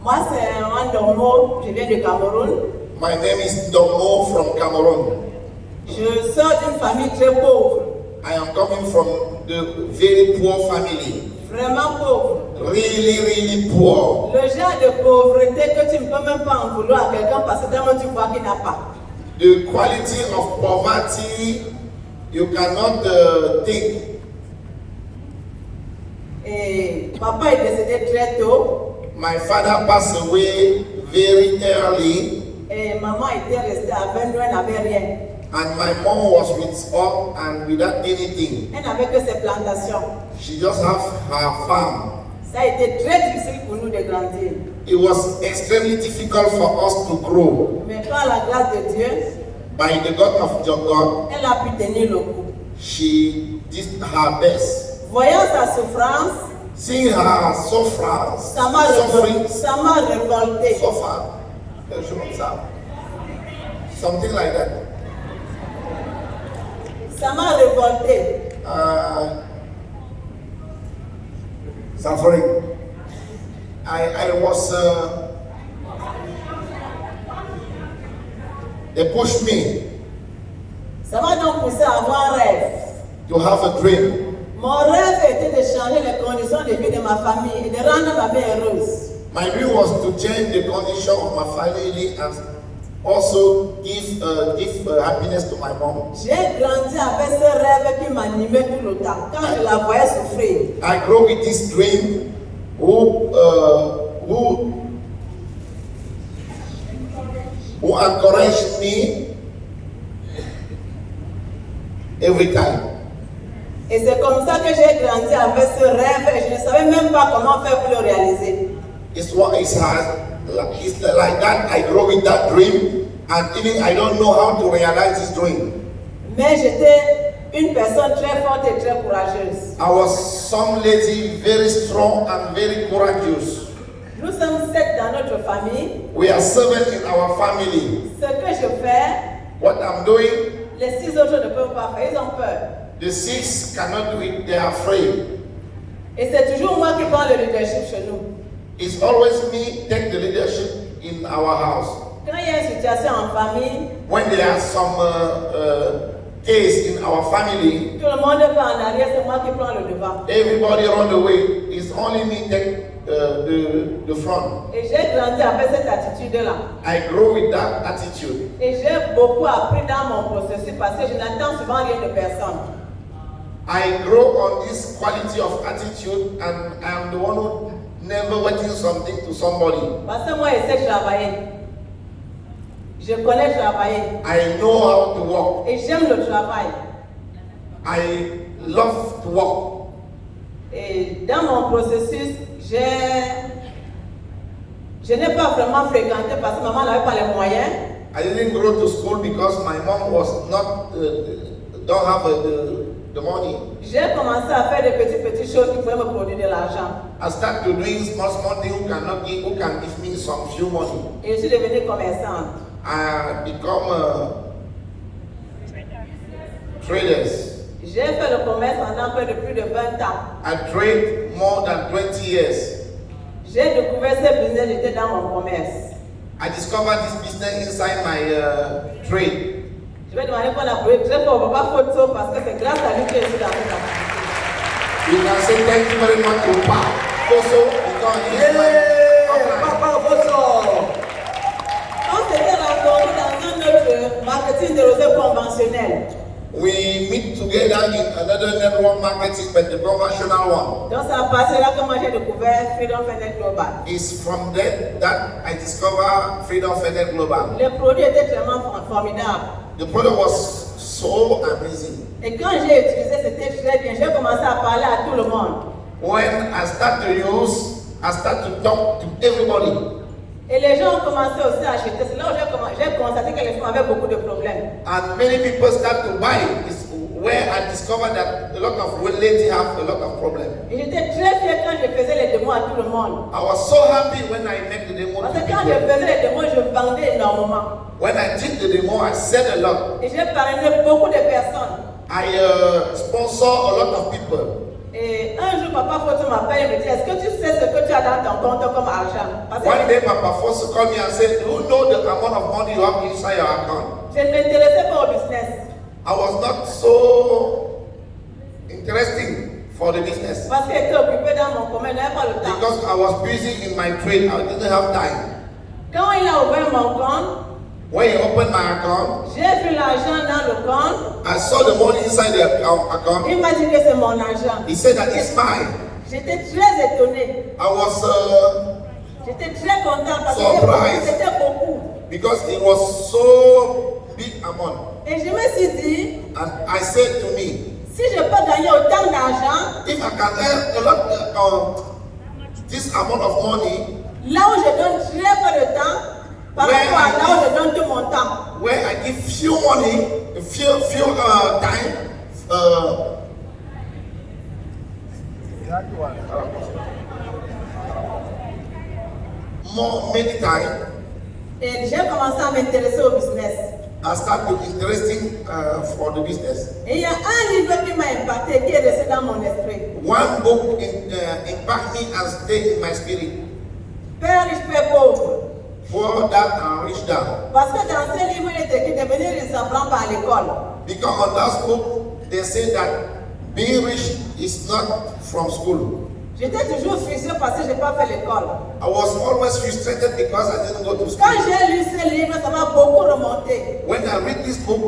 Moi, c'est Dongmo, je viens du Cameroun. My name is Dongmo from Cameroun. Je sors d'une famille très pauvre. I am coming from the very poor family. Vraiment pauvre. Really, really poor. Le genre de pauvreté que tu ne peux même pas en vouloir à quelqu'un parce que tellement tu vois qu'il n'a pas. The quality of poverty you cannot think. Et papa est décédé très tôt. My father passed away very early. Et maman était restée à 22 ans, elle n'avait rien. And my mom was with us and without anything. Elle n'avait que ses plantations. She just have her farm. Ça a été très difficile pour nous de grandir. It was extremely difficult for us to grow. Mais par la grâce de Dieu, By the God of your God, elle a pu tenir le coup. she did her best. Voyant sa souffrance, Seeing her suffering, ça m'a révolté. suffer, something like that. Ça m'a révolté. Suffering. I was. They pushed me Ça m'a donc poussé à avoir un rêve. to have a dream. Mon rêve était de changer les conditions de vie de ma famille et de rendre ma vie heureuse. My dream was to change the condition of my family and also give happiness to my mom. J'ai grandi avec ce rêve qui m'animait tout le temps. Quand je la voyais souffrir, I grew with this dream who encouraged me every time. et c'est comme ça que j'ai grandi avec ce rêve et je ne savais même pas comment faire pour le réaliser. It's like that I grow with that dream and even I don't know how to realize this dream. Mais j'étais une personne très forte et très courageuse. I was some lady very strong and very courageous. Nous sommes 7 dans notre famille. We are 7 in our family. Ce que je fais, What I'm doing, les 6 autres ne peuvent pas faire, ils ont peur. the 6 cannot do it, they are afraid. Et c'est toujours moi qui prends le leadership chez nous. It's always me take the leadership in our house. Quand il y a une situation en famille, When there are some case in our family, tout le monde va en arrière, c'est moi qui prends le devant. everybody run away. It's only me take the front. Et j'ai grandi avec cette attitude-là. I grow with that attitude. Et j'ai beaucoup appris dans mon processus parce que je n'attends souvent rien de personne. I grow on this quality of attitude and I am the one who never waiting something to somebody. Parce que moi, je sais travailler. Je connais travailler. I know how to work. Et j'aime le travail. I love to work. Et dans mon processus, je n'ai pas vraiment fréquenté parce que maman n'avait pas les moyens. I didn't go to school because my mom was not don't have the money. J'ai commencé à faire des petites choses qui pouvaient me produire de l'argent. I started doing small things who can give me some few money. Et je suis devenue commerçante. I become traders. J'ai fait le commerce pendant près de plus de 20 ans. I trade more than 20 years. J'ai découvert ce business, j'étais dans mon commerce. I discovered this business inside my trade. Je vais demander qu'on applaudisse très fort, papa Photo, parce que c'est grâce à lui que je suis dans cette activité. You can say thank you very much to Pa Foso because he is my Papa Photo! On s'était rencontrés dans un autre marketing de rosée conventionnel. We meet together in another network marketing, but the conventional one. Donc c'est à partir de là que moi j'ai découvert Freedom Fitness Global. It's from there that I discovered Freedom Fitness Global. Le produit était vraiment formidable. The product was so amazing. Et quand j'ai utilisé, c'était très bien. J'ai commencé à parler à tout le monde. When I start to use, I start to talk to everybody. Et les gens ont commencé aussi à acheter. C'est là où j'ai constaté que les femmes avaient beaucoup de problèmes. And many people start to buy. It's where I discovered that a lot of ladies have a lot of problems. Et j'étais très fière quand je faisais les démos à tout le monde. I was so happy when I made the demo. Parce que quand je faisais les démos, je vendais énormément. When I did the demo, I said a lot. Et j'ai parrainé beaucoup de personnes. I sponsor a lot of people. Et un jour, Papa Foto m'appelle et me dit, est-ce que tu sais ce que tu as dans ton compte comme argent? Parce que One day, Papa Fosu called me and said, "Do you know the amount of money you have inside your account?" je ne m'intéressais pas au business. I was not so interesting for the business Parce que j'étais occupé dans mon commerce, je n'avais pas le temps. because I was busy in my trade. I didn't have time. Quand il a ouvert mon compte, When he opened my account, j'ai vu l'argent dans le compte. I saw the money inside the account. Il m'a dit que c'est mon argent. He said that it's mine. J'étais très étonnée. I was J'étais très contente parce Surprise. que c'était beaucoup. because it was so big amount. Et je me suis dit, And I said to me, si je peux gagner autant d'argent, if I can earn a lot, this amount of money, là où je donne très peu de temps, par Ouais. rapport à là où je donne tout mon temps. where I give few money, few time, many time, Et j'ai commencé à m'intéresser au business. I start to interesting for the business. Et il y a un livre qui m'a impacté, qui est resté dans mon esprit. One book impact me and stay in my spirit. Père riche, Père pauvre. Poor dad and rich dad. Parce que dans ce livre, il est écrit devenir ressemblant par l'école. Because on that book, they say that being rich is not from school. J'étais toujours frustrée parce que je n'ai pas fait l'école. I was always frustrated because I didn't go to Quand school. j'ai lu ce livre, ça m'a beaucoup remonté. When I read this book,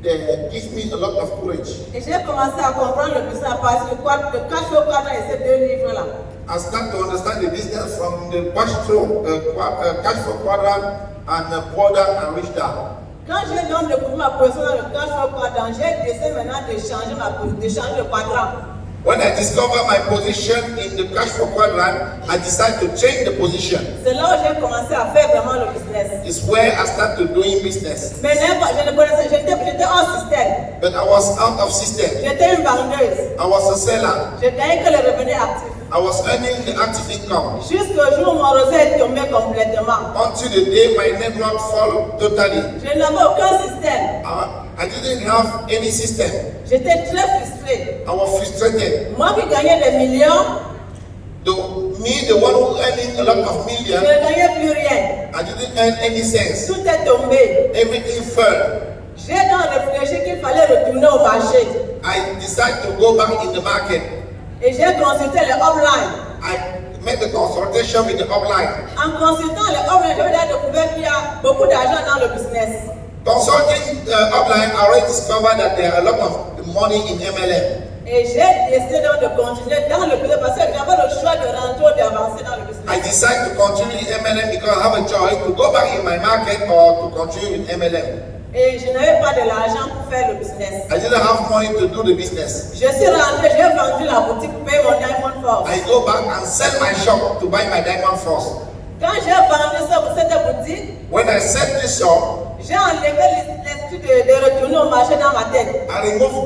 it gives me a lot of courage. Et j'ai commencé à comprendre le business à partir de cash flow quadrant et ces deux livres-là. I start to understand the business from the cash flow quadrant and poor dad and rich dad. Quand j'ai donc découvert ma position dans le cash flow quadrant, j'ai décidé maintenant de changer le quadrant. When I discover my position in the cash flow quadrant, I decide to change the position. C'est là où j'ai commencé à faire vraiment le business. It's where I start to doing business. Mais je ne connaissais, j'étais hors système. But I was out of system. J'étais une vendeuse. I was a seller. Je gagnais que les revenus actifs. I was earning the active income Jusqu'au jour où mon rosette est tombé complètement. until the day my network fell totally. Je n'avais aucun système. I didn't have any system. J'étais très frustrée. I was frustrated. Moi qui gagnais des millions, The one who earning a lot of je millions, ne gagnais plus rien. I didn't earn any cents. Tout est tombé. Everything fell. J'ai donc réfléchi qu'il fallait retourner au marché. I decided to go back in the market. Et j'ai consulté les upline. I made a consultation with the upline. En consultant les upline, j'ai découvert qu'il y a beaucoup d'argent dans le business. Consulting upline, I already discovered that there are a lot of money in MLM. Et j'ai décidé donc de continuer dans le business parce que j'avais le choix de rentrer ou d'avancer dans le business. I decided to continue in MLM because I have a choice to go back in my market or to continue with MLM. Et je n'avais pas de l'argent pour faire le business. I didn't have money to do the business. Je suis rentré, j'ai vendu la boutique pour payer mon Diamond Force. I go back and sell my shop to buy my Diamond Force. Quand j'ai vendu ça pour cette boutique, When I sell this shop, j'ai enlevé l'esprit de retourner au marché dans ma tête. I remove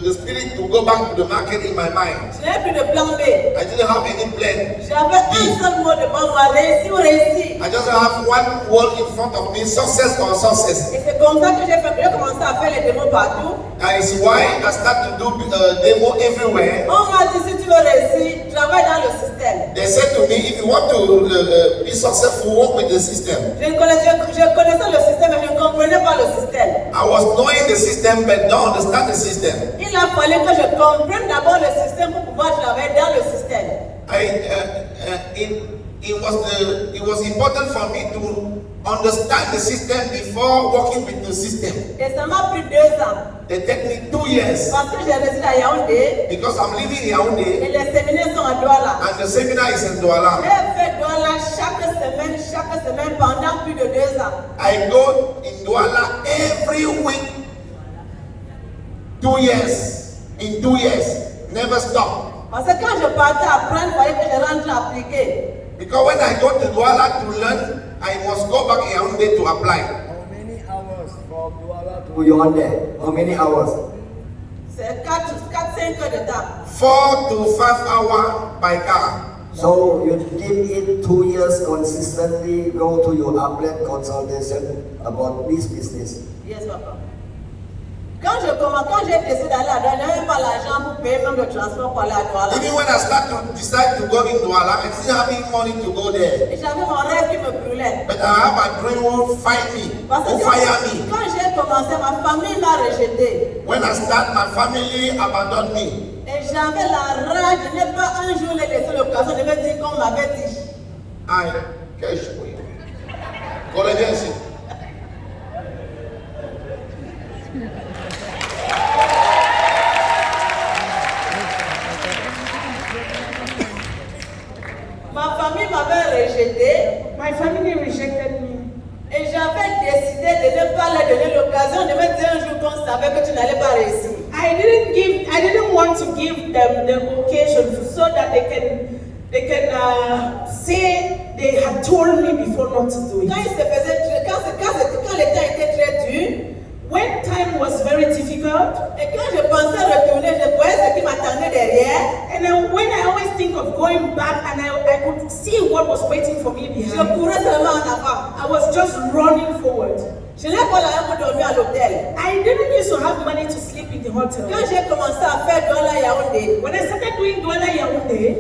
the spirit to go back to the market in my mind. Je n'avais plus de plan B. I didn't have any plan. J'avais un seul mot devant moi, réussir ou réussir. I just have one word in front of me, success or success. Et c'est comme ça que j'ai commencé à faire les démos partout. That is why I start to do demo everywhere. On m'a dit, si tu veux réussir, travaille dans le système. They said to me, if you want to be successful, work with the system. Je connaissais le système, mais je ne comprenais pas le système. I was knowing the system, but don't understand the system. Il a fallu que je comprenne d'abord le système pour pouvoir travailler dans le système. It was important for me to understand the system before working with the system. Et ça m'a pris 2 ans. They take me 2 years Parce que j'ai résidé à Yaounde because I'm living in et Yaounde les séminaires sont à Douala. and the seminar is in Douala. J'ai fait Douala chaque semaine pendant plus de 2 ans. I go in Douala every week. 2 years. In 2 years. Never stop. Parce que quand je partais apprendre, il fallait que je rentre appliquer. Because when I go to Douala to learn, I must go back in Yaounde to apply. How many hours from Douala to Yaounde? How many hours? C'est 4-5 heures de temps. 4 to 5 hours by car. So you give it 2 years consistently, go to your upline consultation about this business. Yes, papa. Quand j'ai décidé d'aller à Douala, je n'avais pas l'argent pour payer même le transport pour aller à Douala. Even when I decide to go in Douala, I still have money to go there. Et j'avais mon rêve qui me brûlait. But I have a dream who fight me, who fire me. Quand j'ai commencé, ma famille m'a rejeté. When I start, my family abandoned me. Et j'avais la rage, je n'ai pas un jour laissé l'occasion de me dire qu'on m'avait dit. Aïe, quel chouille. Collègue ici. Ma famille m'avait rejeté. My family rejected me. Et j'avais décidé de ne pas leur donner l'occasion de me dire un jour qu'on savait que tu n'allais pas réussir. I didn't want to give them the occasion so that they can say they had told me before not to do it. Quand il se faisait, quand le temps était très dur, When time was very difficult, et quand je pensais retourner, je voyais ce qui m'attendait derrière. and then when I always think of going back and I could see what was waiting for me Je behind, courais seulement en avant. I was just running forward. Je n'ai pas l'argent pour dormir à l'hôtel. I didn't used to have money to sleep in the hotel. Quand j'ai commencé à faire Douala Yaounde, When I started doing Douala Yaounde,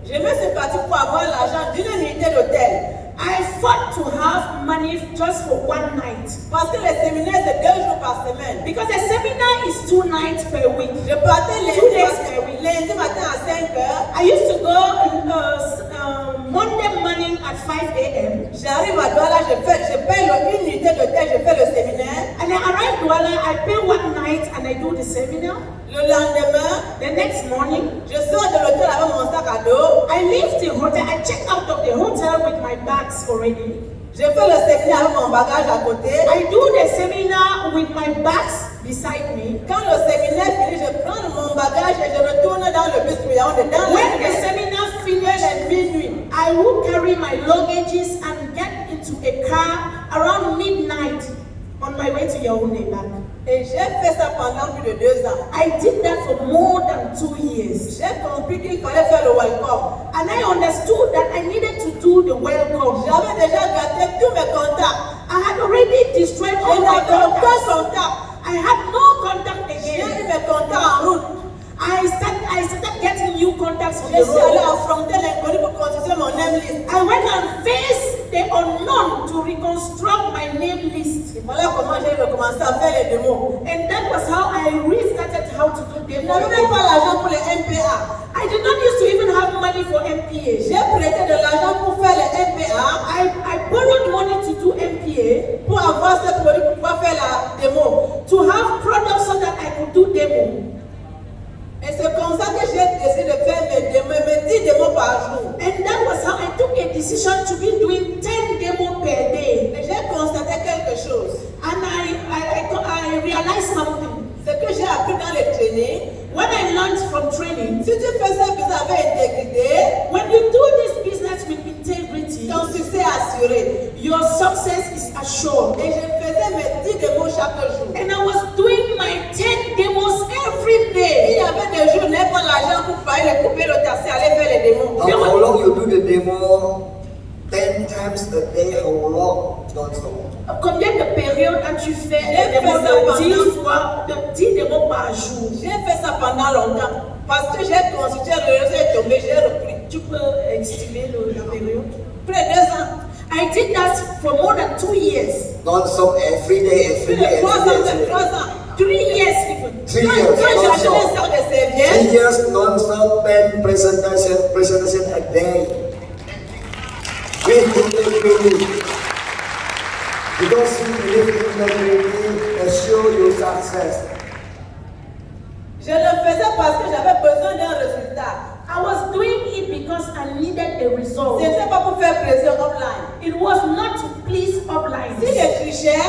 je me suis partie pour avoir l'argent d'une unité d'hôtel. I fought to have money just for one night. Parce que le séminaire c'est 2 jours par semaine. Because a seminar is 2 nights per week. Je partais 2 days per week. lundi matin à 5 heures. I used to go Monday morning at 5 a.m. J'arrive à Douala, je paye une unité d'hôtel, je fais le séminaire. And I arrive Douala, I pay one night and I do the seminar. Le lendemain, The next morning, je sors de l'hôtel avec mon sac à dos. I leave the hotel. I check out of the hotel with my bags already. Je fais le séminaire avec mon bagage à côté. I do the seminar with my bags beside me. Quand le séminaire finit, je prends mon bagage et je retourne dans le bus pour Yaoundé. Dans When the le seminar vers finished, minuit. I will carry my luggages and get into a car around midnight on my way to Yaoundé back. Et j'ai fait ça pendant plus de 2 ans. I did that for more than 2 years. J'ai compris qu'il fallait faire le welcome. And I understood that I needed to do the welcome. J'avais déjà gâté tous mes contacts. I had already destroyed Je all my n'avais aucun contacts. contact. I had no contact J'ai again. eu mes contacts en route. I started getting new contacts on Je the suis allée road. affronter l'inconnu pour constituer mon name list. I went and faced the unknown to reconstruct my name list. Et voilà comment j'ai recommencé à faire les démos. And that was how I restarted how to do Je demo. n'avais même pas l'argent pour les MPA. I did not used to even have money for MPA. J'ai prêté de l'argent pour faire les MPA, I borrowed money to do MPA, pour avoir ce produit pour pouvoir faire la démo. to have products so that I could do demo. Et c'est comme ça que j'ai décidé de faire mes 10 démos par jour. And that was how I took a decision to be doing 10 demo per day. Et j'ai constaté quelque chose. And I realized something. Ce que j'ai appris dans le training, When I learned from training, si tu fais ça business avec intégrité, when you do this business with integrity, ton succès est assuré. your success is assured. Et je faisais mes 10 démos chaque jour. And I was doing my 10 demos every Il day. y avait des jours, je n'avais pas l'argent pour payer le coupé, le taxi, aller faire les démos. How long you do the demo? 10 times a day, how long? Non-stop. Combien de périodes as-tu fait J'ai des démos fait ça de 10 fois, de 10 démos par jour? J'ai fait ça pendant longtemps. Parce que j'ai constitué le réseau est tombé, j'ai repris. Tu peux estimer la période? Près de 2 ans. I did that for more than 2 years. Non-stop, every day, Plus every de day, 3 every ans, day. même 3 ans. 3 years even. 3 Quand years, j'ai acheté non-stop. un sac de 3 serviettes, years non-stop, 10 presentation a day. With integrity. Because you believe in integrity, assure your success. je le faisais parce que j'avais besoin d'un résultat. I was doing it because I needed a result. Ce n'était pas pour faire plaisir offline. It was not to please upline. Si je trichais,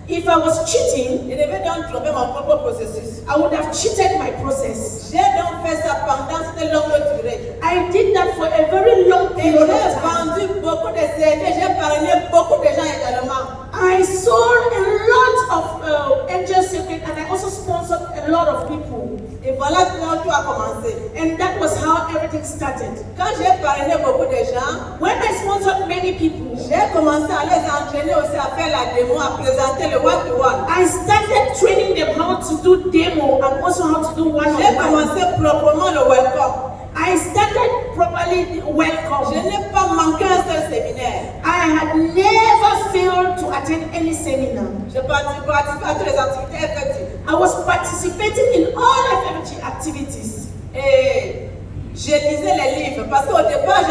If I was cheating, je devais donc tromper mon propre processus. I would have cheated my process. J'ai donc fait ça pendant cette longue durée. I did that for a very long Et period of j'ai time. vendu beaucoup de serviettes, j'ai parrainé beaucoup de gens également. I sold a lot of angel secret and I also sponsored a lot of people. Et voilà comment tout a commencé. And that was how everything started. Quand j'ai parrainé beaucoup de gens, When I sponsored many many people. J'ai commencé à les entraîner aussi à faire la démo, à présenter le one-to-one. I started training them how to do demo and also how to do J'ai one-on-one. commencé proprement le welcome. I started properly Je welcome. n'ai pas manqué un seul séminaire. I had never failed to attend any seminar. Je participe à toutes les activités effectives. I was participating in all FMG activities. Et je lisais les livres parce qu'au départ,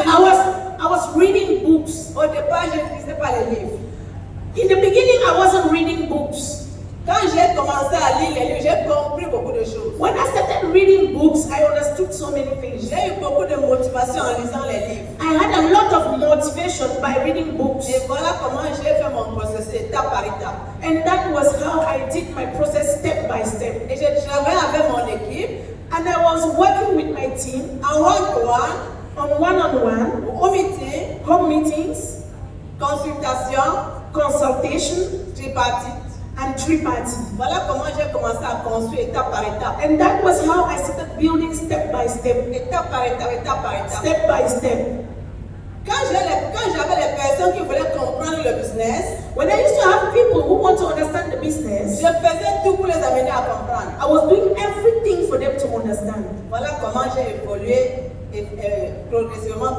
I was reading books. au départ, je ne lisais pas les livres. In the beginning, I wasn't reading books. Quand j'ai commencé à lire les livres, j'ai compris beaucoup de choses. When I started reading books, I understood so many things. J'ai eu beaucoup de motivation en lisant les livres. I had a lot of motivation by reading books. Et voilà comment j'ai fait mon processus étape par étape. And that was how I did my process step by step. Et je travaillais avec mon équipe And I was working with my team en one-to-one, on one-on-one, au meeting, home meetings, consultation, consultation, tripartite. and tripartite. Voilà comment j'ai commencé à construire étape par étape. And that was how I started building step by step, Étape par étape, étape par étape. step by step. Quand j'avais les personnes qui voulaient comprendre le business, When I used to have people who want to understand the business, je faisais tout pour les amener à comprendre. I was doing everything for them to understand. Voilà comment j'ai évolué progressivement,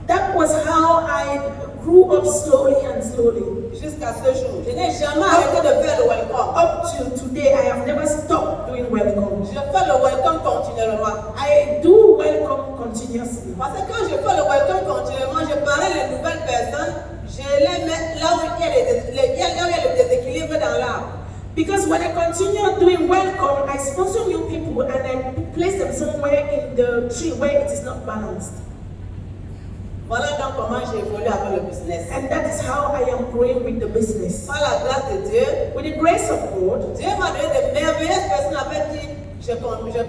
That was how I grew up slowly and slowly. jusqu'à ce jour. Je n'ai jamais arrêté de faire le welcome. Up to today, I have never stopped doing welcome. Je fais le welcome continuellement. I do welcome continuously. Parce que quand je fais le welcome continuellement, je parle les nouvelles personnes, je les mets là où il y a le déséquilibre dans l'arbre. Because when I continue doing welcome, I sponsor new people and I place them somewhere in the tree where it is not balanced. Voilà donc comment j'ai évolué avec le business. And that is how I am growing with the business. Par la grâce de Dieu, With the grace of God, Dieu m'a donné de merveilleuses personnes avec qui j'ai continué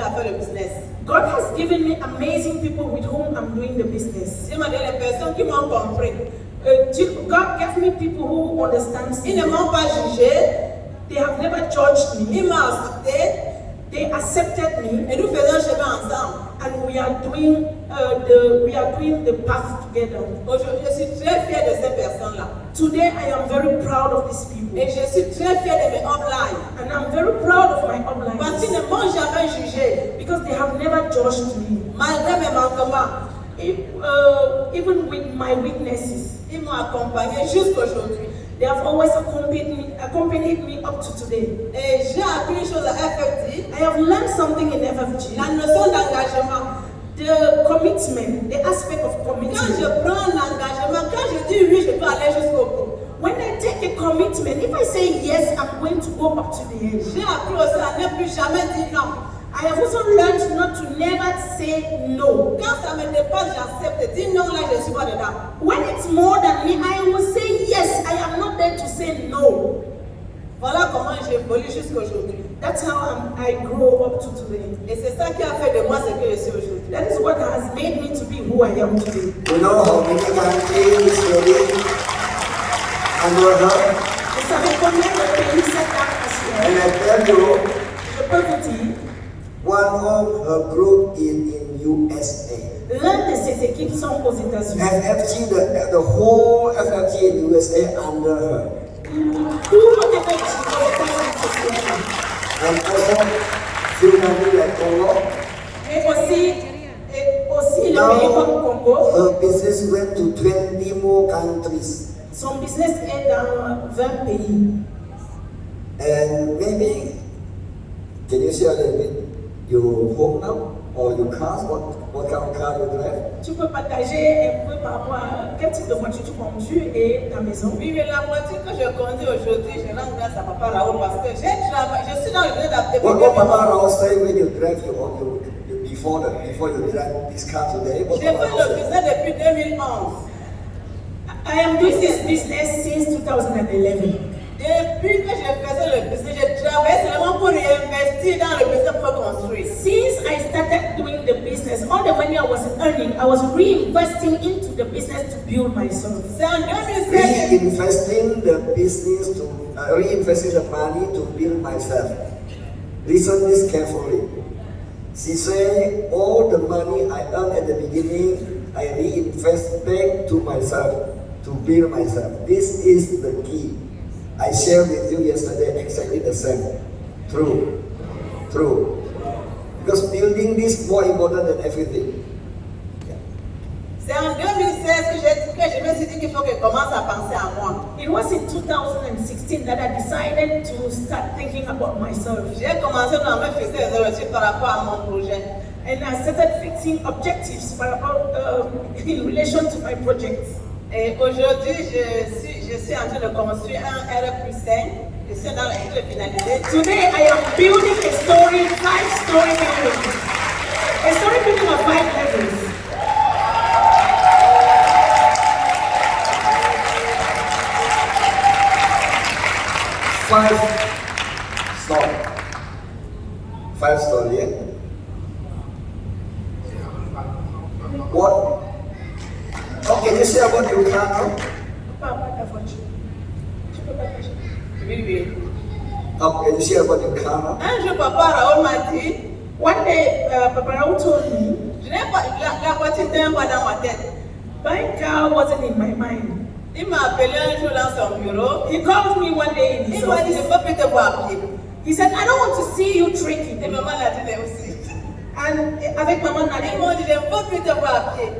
à faire le business. God has given me amazing people with whom I'm doing the business. Dieu m'a donné des personnes qui m'ont compris. God gave me people who understand Ils ne me. m'ont pas jugé, They have never judged me. ils m'ont accepté They accepted me, et nous faisons chemin ensemble. and we are doing the path together. Aujourd'hui, je suis très fière de ces personnes-là. Today, I am very proud of these people, Et je suis très fière de mes upline. and I'm very proud of my Parce qu'ils uplines ne m'ont jamais jugé, because they have never judged me. malgré mes manquements. Even with my weaknesses, Ils m'ont accompagné jusqu'aujourd'hui. they have always accompanied me up to today. Et j'ai appris une chose à FFT, I have learned something in FFG. la notion d'engagement. The commitment, the aspect of Quand je commitment. prends l'engagement, quand je dis oui, je peux aller jusqu'au bout. When I take a commitment, if I say yes, I'm going to go up to the end. J'ai appris aussi à ne plus jamais dire non. I have also learned not to never say no. Quand ça me dépasse, j'accepte. Dis non, là, je ne suis pas dedans. When it's more than me, I will say yes. I am not there to say no. Voilà comment j'évolue jusqu'aujourd'hui. That's how I grow up to today. Et c'est ça qui a fait de moi ce que je suis aujourd'hui. That is what has made me to be who I am today. You know how many countries living under her? Vous savez combien de pays cette dame a And suivi? I tell you, Je peux vous dire, one of her group is in USA. l'un de ses équipes sont aux États-Unis. FFG, the whole FFG in USA under her. Tout le Québec est aux États-Unis. And also, few countries like Congo. Et aussi le Now, pays comme Congo. her business went to 20 more countries. Son business est dans 20 pays. And maybe, can you share a little bit your home now? Or your cars? What kind of car you drive? Tu peux partager un peu par rapport à quel type de voiture tu conduis et ta maison. Oui, mais la voiture que je conduis aujourd'hui, je rends grâce à Papa Raoul parce que je suis dans le domaine d'appliquer. What Papa Rao say when you drive before you drive this car today? What J'ai Papa fait Rao le say? business depuis 2011. I am doing this business since 2011. Depuis que je faisais le business, je travaillais seulement pour réinvestir dans le business pour construire. Since I started doing the business, all the money I was earning, I was reinvesting into the business to build myself. C'est en 2016 Reinvesting the business reinvesting the money to build myself. Listen this carefully. She say all the money I earned at the beginning, I reinvest back to myself, to build myself. This is the key. I shared with you yesterday exactly the same. True. Because building this is more important than everything. C'est en 2016 que je me suis dit qu'il faut que je commence à penser à moi. It was in 2016 that I decided to start thinking about myself. J'ai commencé à me fixer des objectifs par rapport à mon projet. And I started fixing objectives in relation to my projects. Et aujourd'hui, je suis en train de construire un R+5. Je suis dans la de finaliser. Today I am building a story, 5-story building. A story building of 5 levels. Five story. Yeah? What? Okay, you share about your car now? Oui. Okay, you share about your car now? Un jour, Papa Raoul m'a dit, one day, Papa Raoul told me, la voiture n'était pas dans ma tête. Buying car wasn't in my mind. Il m'a appelé un jour dans son bureau. He called me one day in his Il m'a dit, je office. ne peux plus te voir à pied. He said, I don't want to see you trekking. Et maman l'a dit aussi. And avec maman Ils Nadine. m'ont dit, je ne peux plus te voir à pied.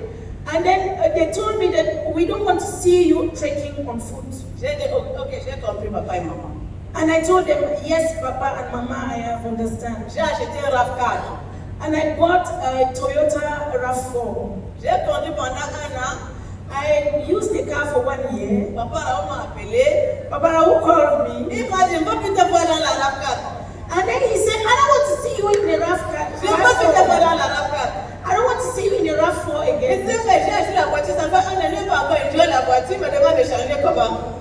And then they told me that we don't want to see you trekking on foot. J'ai dit, ok, j'ai compris, papa et maman. And I told them, yes, Papa and Mama, I have understand. J'ai acheté un RAV4. And I bought a Toyota RAV4. J'ai conduit pendant 1 an. I used the car for 1 year. Papa Raoul m'a appelé. Papa Raoul called me. Il m'a dit, je ne peux plus te voir dans la RAV4. And then he said, I don't want to see you in the RAV4. Je ne peux plus te voir dans la RAV4. I don't want to see you in the RAV4 Et again. c'est vrai, j'ai acheté la voiture. Ça fait 1 an, je n'ai pas encore enjoyé la voiture. Il me demande de changer comment.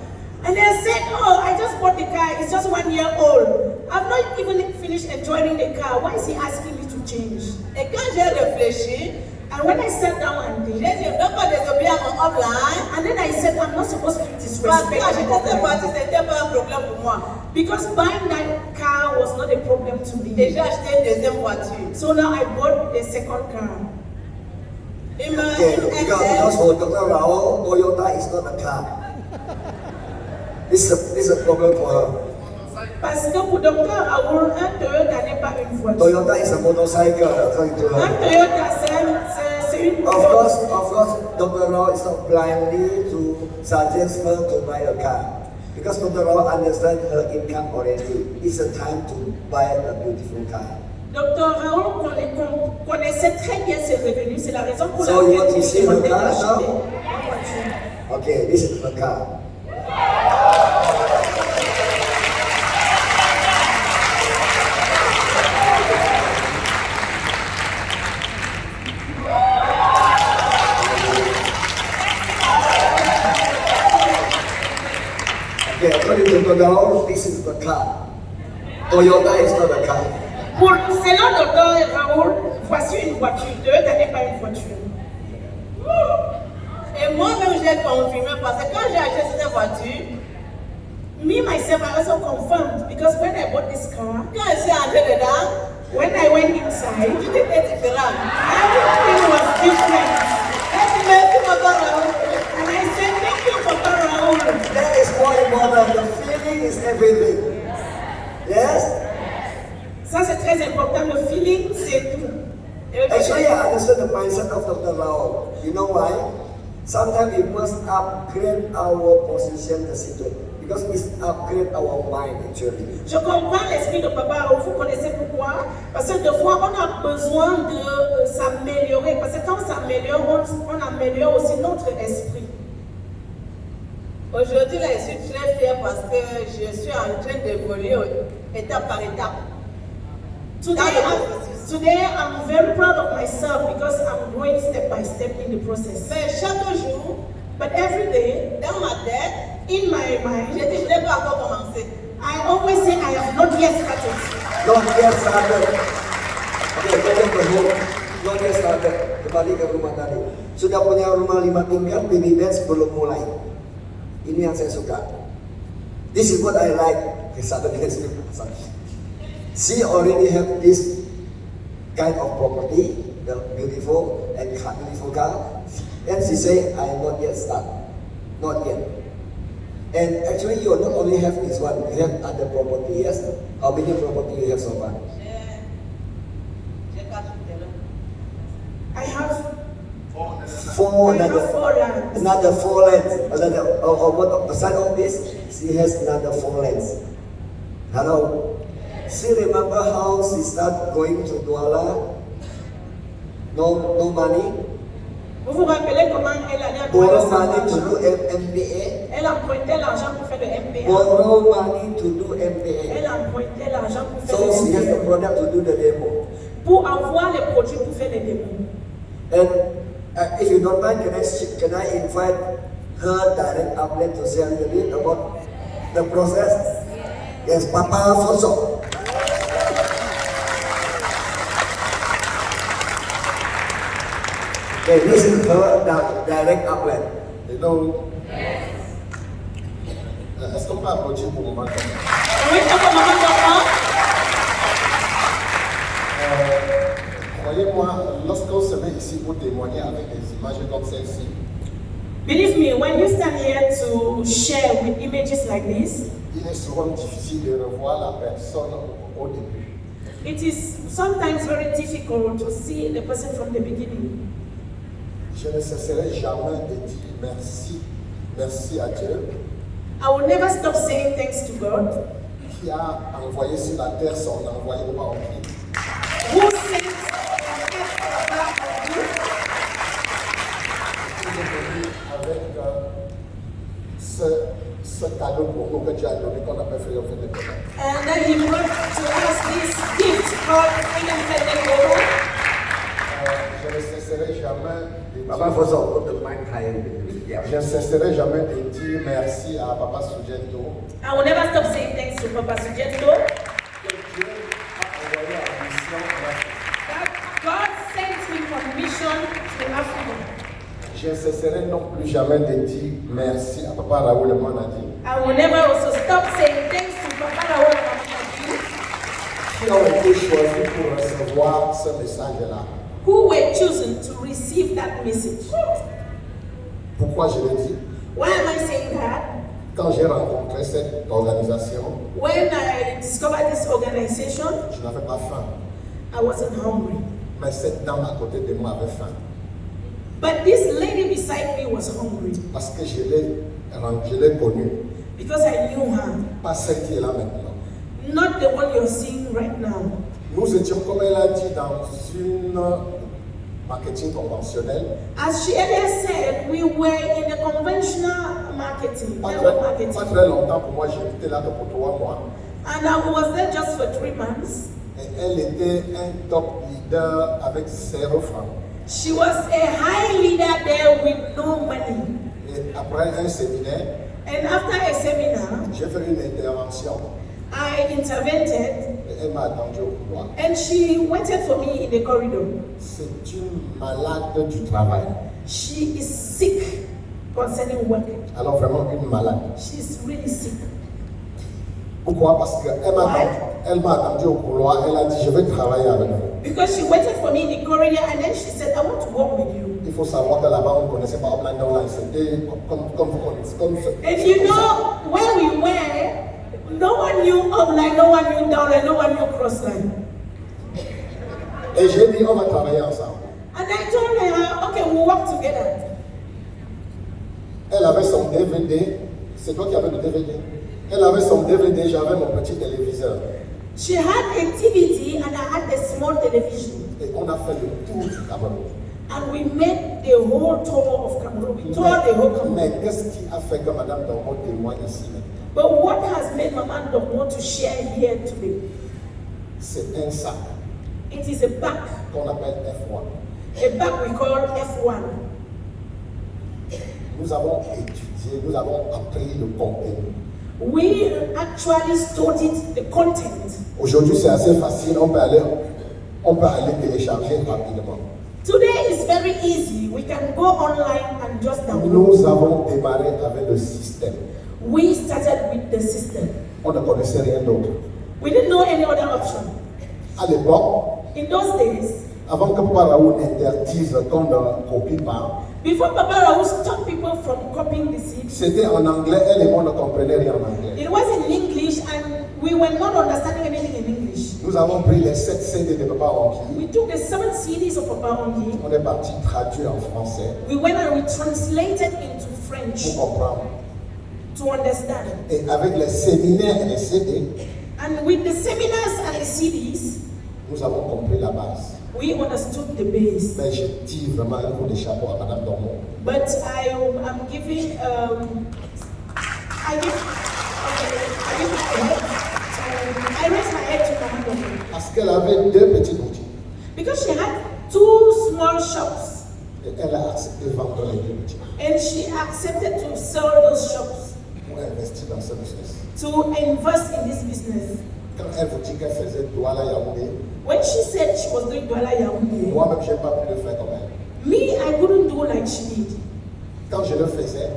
And they said, oh, I just bought the car. It's just 1 year old. I've not even finished enjoying the car. Why is he asking me to change? Et quand j'ai réfléchi, And when I sat down one j'ai day, dit, je ne dois pas désobéir à mon offline. and then I said, I'm not supposed to Parce que disrespect acheter my cette mother. voiture, ce n'était pas un problème pour moi. Because buying that car was not a problem to Et me. j'ai acheté une deuxième voiture. So now I bought the second car. Il me Okay, because for Dr. Rao, Toyota is not a car. This is a problem for her. Parce que pour Dr. Raoul, un Toyota n'est pas une voiture. Toyota is a motorcycle, according to Un her. Toyota, c'est une Of voiture. course, Dr. Rao is not blindly to suggest her to buy a car. Because Dr. Rao understands her income already. It's a time to buy a beautiful car. Dr. Raoul connaissait très bien ses revenus. C'est la raison pour So you laquelle want to il see demandait the car d'acheter now? une voiture. Okay, this is the car. Okay, according to Dr. Rao, this is the car. Toyota is not a car. Selon Dr. Raoul, voici une voiture. Toyota n'est pas une voiture. Et moi-même, j'ai confirmé parce que quand j'ai acheté cette voiture, Me, myself, I also confirmed because when I bought this car, quand je suis entrée dedans, when I went inside, tout était différent. everything was different. Et puis, merci, Papa Raoul. And I said, thank you, Papa Raoul. That is more important. The feeling is everything. Yes? Ça, c'est très important. Le feeling, c'est tout. Actually, I understand the mindset of Dr. Rao. You know why? Sometimes we must upgrade our position, the situation, because it's upgrade our mind actually. Je comprends l'esprit de Papa Raoul. Vous connaissez pourquoi? Parce que des fois, on a besoin de s'améliorer. Parce que quand on s'améliore, on améliore aussi notre esprit. Aujourd'hui, là, je suis très fière parce que je suis en train d'évoluer étape par étape. Today, I'm very proud of myself because I'm growing step by step in the process. Mais chaque jour, But every day, dans ma tête, in my je mind, dis, je n'ai pas encore commencé. I always say I have not yet started. Don't get started. Okay, jangan berbohong. Don't get started. Kembali ke rumah tadi. Sudah punya rumah 5 tingkat, baby dance belum mulai. Ini yang saya suka. This is what I like. She already have this kind of property, the beautiful and beautiful car. And she say, I am not yet start. Not yet. And actually, you not only have this one, you have other property, yes? How many property you have so far? I have Four, I have 4 lands. another 4 lands. What beside of this, she has another 4 lands. Hello? She remember how she start going to Douala? No money? Vous vous rappelez comment elle allait à Borrow Douala money to sans do argent? MBA? Elle empruntait l'argent pour faire le MBA. Borrow money to do MBA. Elle empruntait l'argent pour faire So she has le the MBA. product to do the demo. Pour avoir les produits pour faire les démos. And if you don't mind, can I invite her direct outlet to share a little bit about the process? Yes, Papa Fonso. Okay, this is her direct outlet. Hello. Est-ce qu'on peut applaudir pour moi? Oui, c'est pour maman d'enfant. Croyez-moi, lorsqu'on se met ici pour témoigner avec des images comme celle-ci, Believe me, when you stand here to share with images like this, il est souvent difficile de revoir la personne au début. it is sometimes very difficult to see the person from the beginning. Je ne cesserai jamais de dire merci à Dieu I will never stop saying thanks to God qui a envoyé sur la terre son envoyé par Christ. who sent Avec ce cadeau pour nous que Dieu a donné qu'on appelle Freedom Fête. and then he brought to us this gift called Freedom Fête. Je ne cesserai jamais de Papa dire, Fonso, put the mic higher. Yeah. je ne cesserai jamais de dire merci à Papa Sugento. I will never stop saying thanks to Papa Sugento Que Dieu a envoyé en mission en Afrique. that God sent him on mission to Africa. Je ne cesserai non plus jamais de dire merci à Papa Raoul Manadi I will never also stop saying thanks to Papa Raoul Mamadi, qui ont été choisis pour recevoir ce message-là. who were chosen to receive that message. Pourquoi je le dis? Why am I saying that? Quand j'ai rencontré cette organisation, When I discovered this organization, je n'avais pas faim. I wasn't hungry. Mais cette dame à côté de moi avait faim. But this lady beside me was hungry Parce que je l'ai connue. because I knew her. Pas celle qui est là maintenant. Not the one you're seeing right now. Nous étions, comme elle a dit, dans une marketing conventionnel. As she earlier said, we were in a conventional marketing, Pas network marketing. très longtemps pour moi, j'étais là que pour 3 mois. And I was there just for 3 months. Et elle était un top leader avec 0 francs. She was a high leader there with no money. Et après un séminaire, And after a seminar, j'ai fait une intervention. I intervened Et elle m'a attendu au couloir. and she waited for me in the corridor. C'est une malade du travail. She is sick concerning work. Alors vraiment une malade. She's really sick. Pourquoi? Parce qu'elle m'a attendu au couloir. Elle a dit, je vais travailler avec vous. Because she waited for me in the corridor and then she said, I want to work with you. Il faut savoir que là-bas, on ne connaissait pas Upline Downline. C'était comme vous connaissez. And you know, where we were, no one knew upline, no one knew downline, no one knew crossline. Et j'ai dit, on va travailler ensemble. And I told her, okay, we'll work together. Elle avait son DVD. C'est toi qui avais le DVD. Elle avait son DVD, j'avais mon petit téléviseur. She had a DVD and I had a small television. Et on a fait le tour du Cameroun. And we made the whole tour of Cameroon. We toured the whole Cameroon. Mais qu'est-ce qui a fait que Madame Dongmo témoigne ici maintenant? But what has made Mama Dongmo to share here today? C'est un sac It is a bag. qu'on appelle F1. A bag we call F1. Nous avons étudié, nous avons appris le contenu. We actually studied the content. Aujourd'hui, c'est assez facile, on peut aller télécharger rapidement. Today is very easy. We can go online and just download. Nous avons démarré avec le système. We started with the system. On ne connaissait rien d'autre. We didn't know any other option. À l'époque, In those days, avant que Papa Raoul interdise qu'on ne copie pas, Before Papa Raoul stopped people from copying the CD, C'était en anglais, elle et moi ne comprenaient rien en anglais. it was in English and we were not understanding anything in English. Nous avons pris les 7 CD de Papa Ranki. We took the 7 CDs of Papa Rangi. On est parti traduire en français We went and we translated into French pour comprendre. to understand. Et avec les séminaires et les CD, And with the seminars and the CDs, nous avons compris la base. we understood the base. Mais je tire vraiment un coup de chapeau à Madame Dongmo. But I am giving, I raise my head to Mama Dongmo. Parce qu'elle avait 2 petites boutiques. Because she had 2 small shops Et elle a accepté de vendre les 2 boutiques and she accepted to sell those shops pour investir dans ce business. to invest in this business. Quand elle vous dit qu'elle faisait Douala Yaounde, When she said she was doing Douala Yaounde, moi-même, je n'ai pas pu le faire comme elle. me, I couldn't do like she did. Quand je le faisais,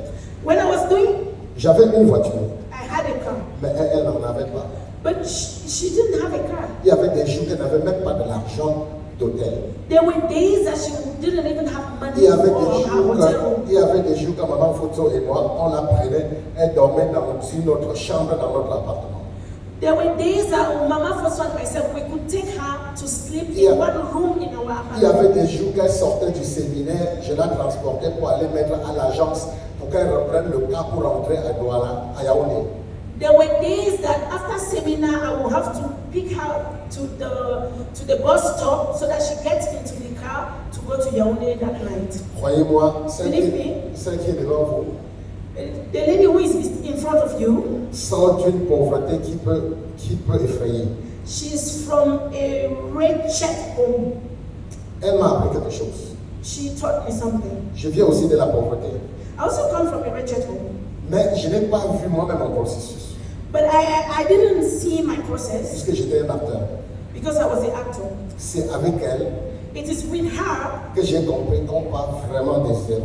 When I was doing, j'avais une voiture, I had a car, mais elle n'en avait pas. but she didn't have a car. Il y avait des jours qu'elle n'avait même pas de l'argent d'hôtel. There were days that she didn't even have Il money y avait for des her jours, hotel room. il y avait des jours quand Maman Foto et moi, on la prenait, elle dormait dans une autre chambre dans notre appartement. There were days that Mama Fosso and myself, we could take her to sleep Yeah. in one room in our Il y avait apartment. des jours qu'elle sortait du séminaire, je la transportais pour aller mettre à l'agence pour qu'elle reprenne le car pour rentrer à Douala, à Yaoundé. There were days that after seminar, I would have to pick her to the bus stop so that she gets into the car to go to Yaoundé that night. Croyez-moi, celle Believe qui est devant vous, The lady who is in front of you, sort d'une pauvreté qui peut effrayer. she's from a wretched home. Elle m'a appris quelque chose. She taught me something. Je viens aussi de la pauvreté. I also come from a wretched home. Mais je n'ai pas vu moi-même mon processus. But I didn't see my process Puisque j'étais un acteur. because I was the actor. C'est avec elle It is with her que j'ai compris qu'on part vraiment de zéro.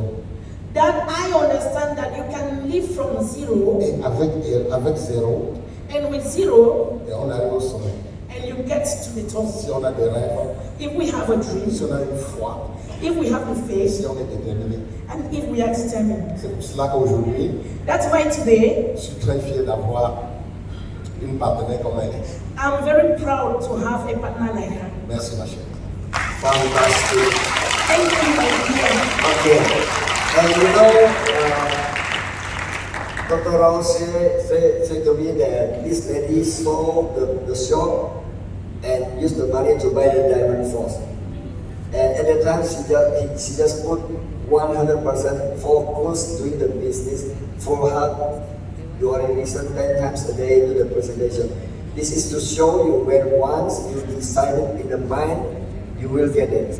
that I understand that you can live from zero, Et avec zéro, and with zero, et on arrive au sommet. and you get to the top. Si on a des rêves, If we have a dream, si on a une foi, if we have the faith, si on est déterminé. and if we are determined. C'est pour cela qu'aujourd'hui, That's why today, je suis très fier d'avoir une partenaire comme elle. I'm very proud to have a partner like her. Merci ma chérie. Fantastic. Thank you, my dear. Okay. And you know, Dr. Rao said to me that this lady sold the shop and used the money to buy the diamond force. And at the time, she just put 100% focus doing the business for her. You already listen 10 times a day to the presentation. This is to show you when once you decided in the mind, you will get it.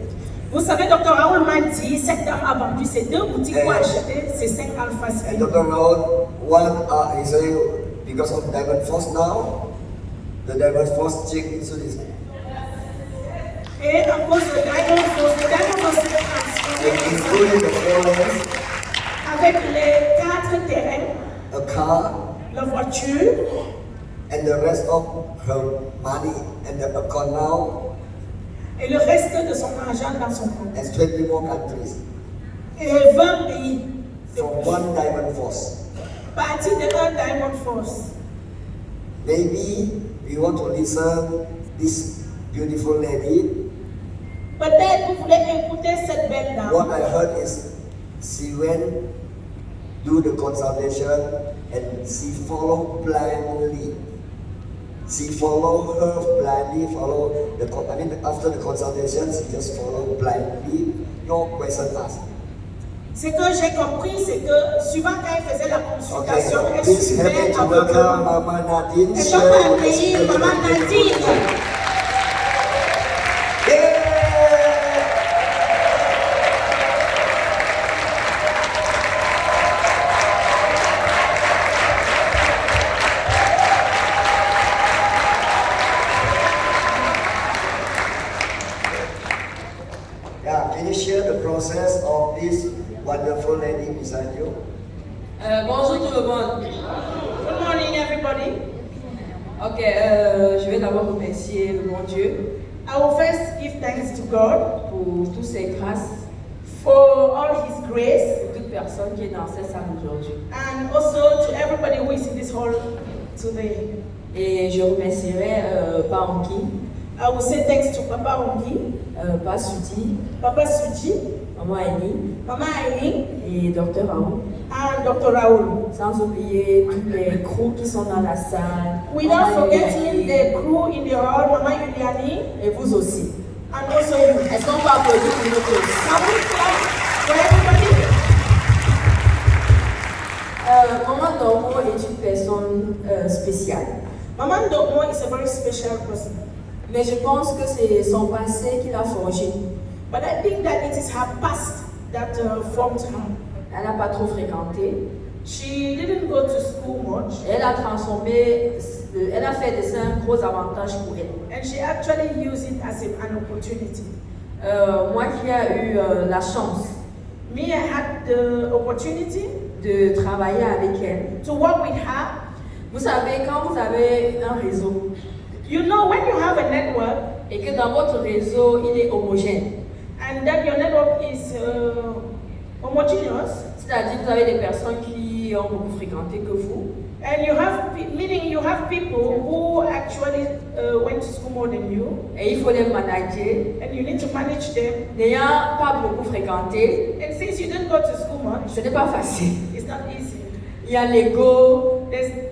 Vous savez, Dr. Raoul m'a dit, cette dame a vendu ces 2 boutiques pour acheter ces 5 alpha And speed. Dr. Raoul, one is saying because of Diamond Force now, the Diamond Force check into this. Et à cause de Diamond Force s'est And transformé including the four avec les 4 terrains, a car, la voiture, and the rest of her money and the account now, et le reste de son argent dans son compte. and 20 more countries Et 20 pays. from one Diamond Force. Parti de un Diamond Force. Maybe we want to listen this beautiful lady. Peut-être vous voulez écouter cette belle dame. What I heard is she went do the consultation and she follow blindly. She follow her blindly, after the consultation, she just follow blindly, no question asked. Ce que j'ai compris, c'est que suivant quand elle faisait la Okay, consultation, elle please help me suivait to welcome aveuglément. Mama Nadine. Et Share donc, your un pays, experience. Maman Nadine. Yeah! Yeah, can you share the process of this wonderful lady beside you? Bonjour tout le monde. Good morning, everybody. Ok, je vais d'abord remercier le bon Dieu I will first give thanks to God pour toutes ses grâces. for all His grace, pour toute personne qui est dans cette salle aujourd'hui. and also to everybody who is in this hall today. Et je remercierai Paanki, I will say thanks to Papa Ongi, Pa Sudi, Papa Suji, Maman Annie Mama Aileen, et Dr Raoult. and Dr. Raoul. Sans oublier tous les crews qui sont dans la salle. Without Maman forgetting Yuliani, the crew in the hall, Mama Yuliani, et vous aussi. and also you. Est-ce qu'on peut applaudir pour nous tous? Can we clap for everybody? Maman Dongmo est une personne spéciale. Mama Dongmo is a very special person. Mais je pense que c'est son passé qui l'a forgé. But I think that it is her past that formed her. Elle n'a pas trop fréquenté. She didn't go to school much, Elle a transformé, elle a fait de ça un gros avantage pour elle. and she actually used it as an opportunity. Moi qui ai eu la chance Me, I had the opportunity de travailler avec elle. to work with her. Vous savez, quand vous avez un réseau You know, when you have a network, et que dans votre réseau, il est homogène, and that your network is homogeneous, c'est-à-dire que vous avez des personnes qui ont beaucoup fréquenté que vous, and you have, meaning you have people who actually went to school more than you, et il faut les manager. and you need to manage them. N'ayant pas beaucoup fréquenté, And since you didn't go to school much, ce n'est pas facile. it's not easy. Il y a l'ego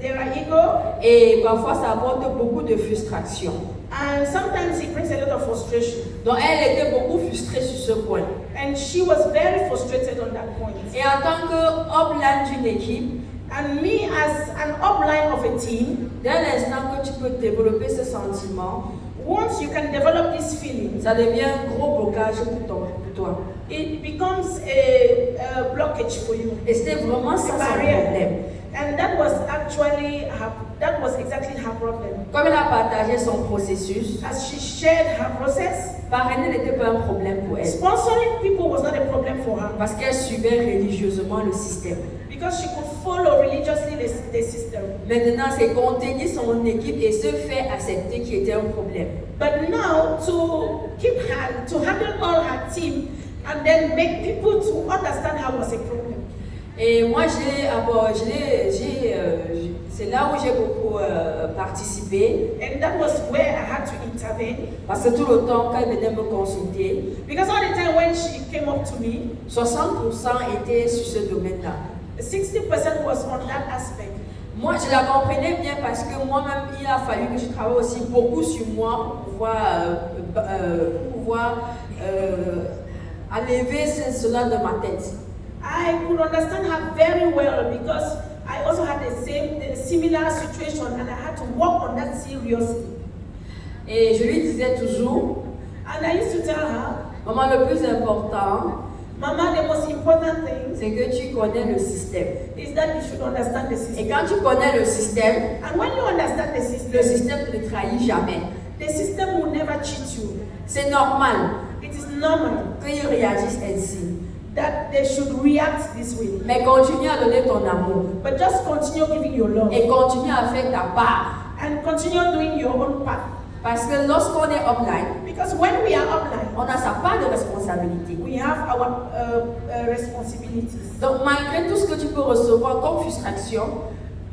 There are ego, et parfois ça apporte beaucoup de frustration. and sometimes it brings a lot of frustration. Donc elle était beaucoup frustrée sur ce point. And she was very frustrated on that point. Et en tant que d'une équipe, And me, as an upline of a team, dès l'instant que tu peux développer ce sentiment, once you can develop these feelings, ça devient un gros blocage pour toi. it becomes a blockage for you, Et c'était vraiment ça a son barrier. problème. And that was actually that was exactly her problem. Comme elle a partagé son processus, As she shared her process, parrainer n'était pas un problème pour elle. sponsoring people was not a problem for her Parce qu'elle suivait religieusement le système. because she could follow religiously the system. Maintenant, c'est contenir son équipe et se faire accepter qui était un problème. But now to handle all her team and then make people to understand her was a problem. Et moi, c'est là où j'ai beaucoup participé. And that was where I had to intervene. Parce que tout le temps, quand elle venait me consulter, Because all the time when she came up to me, 60% était sur ce domaine-là. 60% was on that aspect. Moi, je la comprenais bien parce que moi-même, il a fallu que je travaille aussi beaucoup sur moi pour pouvoir enlever cela de ma tête. I could understand her very well because I also had the similar situation and I had to work on that seriously. Et je lui disais toujours, And I used to tell her, maman, le plus important, Mama, the most important thing c'est que tu connais le système. is that you should understand the Et system. quand tu connais le système And when you understand the ne system te trahit jamais. will never cheat you. C'est normal It is normal qu'ils réagissent ainsi. that they should react this way. Mais continue à donner ton amour. But just continue giving your love Et continue à faire ta part. and continue doing your own part. Parce que lorsqu'on est offline, Because when we are offline, on a sa part de responsabilité. we have our responsibilities. Donc malgré tout ce que tu peux recevoir comme frustration,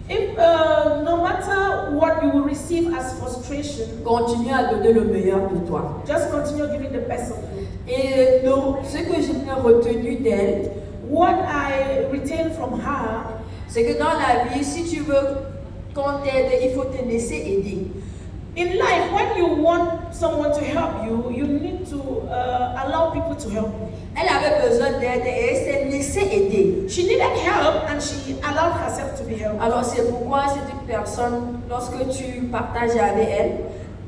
If no matter what you will receive as frustration, continue à donner le meilleur de toi. just continue giving the best of you. Et donc, ce que j'ai retenu d'elle, What I retain from her c'est que dans la vie, si tu veux qu'on t'aide, il faut te laisser aider. in life, when you want someone to help you, you need to allow people to help you. Elle avait besoin d'aide et elle s'est laissée aider. She needed help and she allowed herself to be helped. Alors c'est pourquoi c'est une personne, lorsque tu partages avec elle,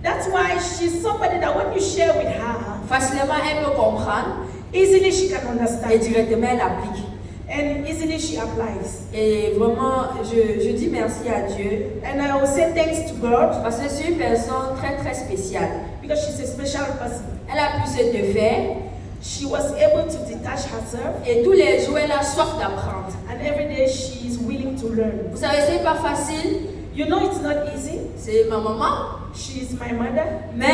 That's why she's somebody that when you share with her, facilement elle peut comprendre easily she can et understand directement elle applique. and easily she applies. Et vraiment, je dis merci à Dieu And I will say thanks to God parce que c'est une personne très très spéciale. because she's a special person. Elle a pu se défaire She was able to detach herself et tous les jours elle a soif d'apprendre. and every day she is willing to learn. Vous savez, c'est pas facile, You know it's not easy. c'est ma maman, She is my mother, mais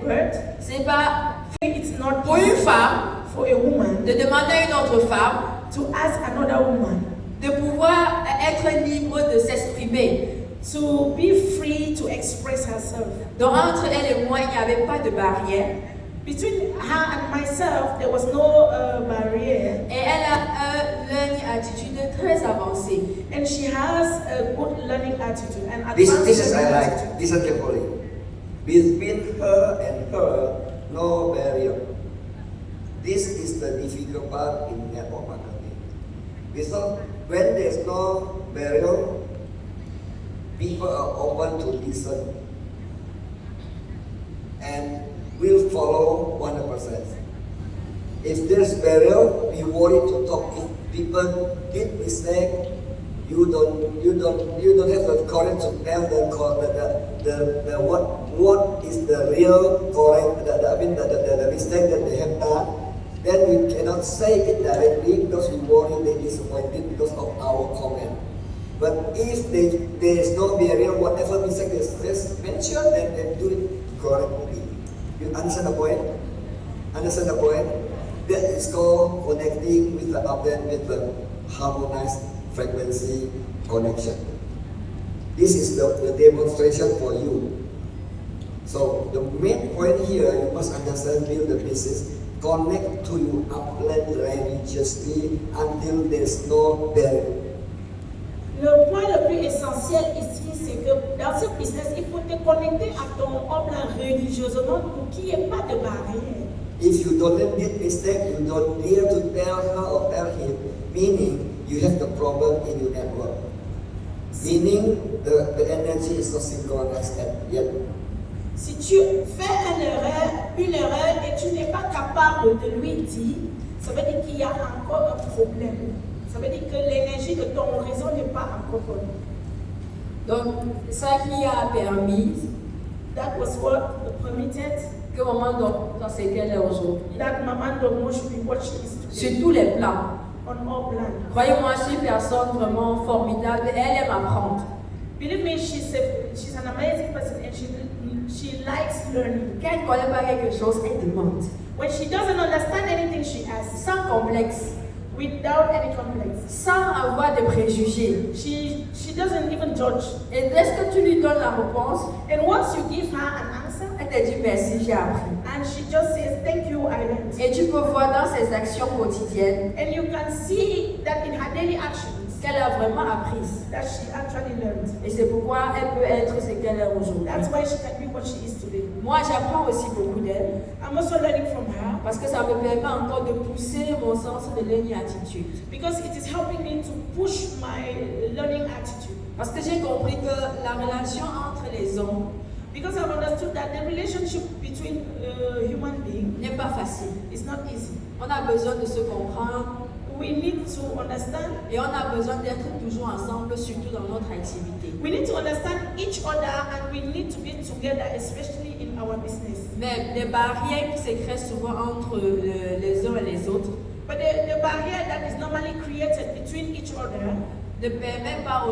but c'est pas it's not pour une easy. femme for a woman de demander à une autre femme to ask another woman de pouvoir être libre de s'exprimer. to be free to express herself. Donc entre elle et moi, il n'y avait pas de barrière. Between her and myself, there was no barrier, Et elle a un learning attitude très avancé. and she has a good learning attitude and This advanced is I learning like. attitude. Listen carefully. Between her and her, no barrier. This is the difficult part in network marketing. Because when there's no barrier, people are open to listen and will follow 100%. If there's barrier, we worry to talk. If people did mistake, you don't have the courage to tell them what is the real correct, the mistake that they have done. Then we cannot say it directly because we worry they disappointed because of our comment. But if there is no barrier, whatever mistake is mentioned, then they do it correctly. You understand the point? Understand the point? That is called connecting with the upland with the harmonized frequency connection. This is the demonstration for you. So the main point here, you must understand, build the business, connect to your upland religiously until there's no barrier. Le point le plus essentiel ici, c'est que dans ce business, il faut te connecter à ton upline religieusement pour qu'il n'y ait pas de barrière. If you don't make mistake, you don't dare to tell her or tell him, meaning you have the problem in your network. Meaning the energy is not synchronized yet. Si tu fais une erreur et tu n'es pas capable de lui dire, ça veut dire qu'il y a encore un problème. Ça veut dire que l'énergie de ton réseau n'est pas encore bonne. Donc, ça qui a permis That was what permitted que maman dans ce qu'elle est aujourd'hui. that Maman Dongmo should be what she is Sur today tous les plans. on all plans. Croyez-moi, je suis une personne vraiment formidable. Elle aime apprendre. Believe me, she's an amazing person and she likes learning. Quand elle ne connaît pas quelque chose, elle demande. When she doesn't understand anything, she asks Sans complexe. without any complex. Sans avoir de préjugés. She doesn't even judge. Et dès que tu lui donnes la réponse, And once you give her an answer, elle te dit merci, j'ai appris. and she just says, thank you, I learned. Et tu peux voir dans ses actions quotidiennes And you can see that in her daily actions qu'elle a vraiment appris. that she actually learned. Et c'est pourquoi elle peut être ce qu'elle est aujourd'hui. That's why she can be what she is today. Moi, j'apprends aussi beaucoup d'elle I'm also learning from her parce que ça me permet encore de pousser mon sens de learning attitude. because it is helping me to push my learning attitude. Parce que j'ai compris que la relation entre les hommes Because I've understood that the relationship between human beings n'est pas facile. is not easy. On a besoin de se comprendre We need to understand. et on a besoin d'être toujours ensemble, surtout dans notre activité. We need to understand each other and we need to be together, especially in our business. Mais les barrières qui se créent souvent entre les uns et les autres But the barrier that is normally created between each other ne permet pas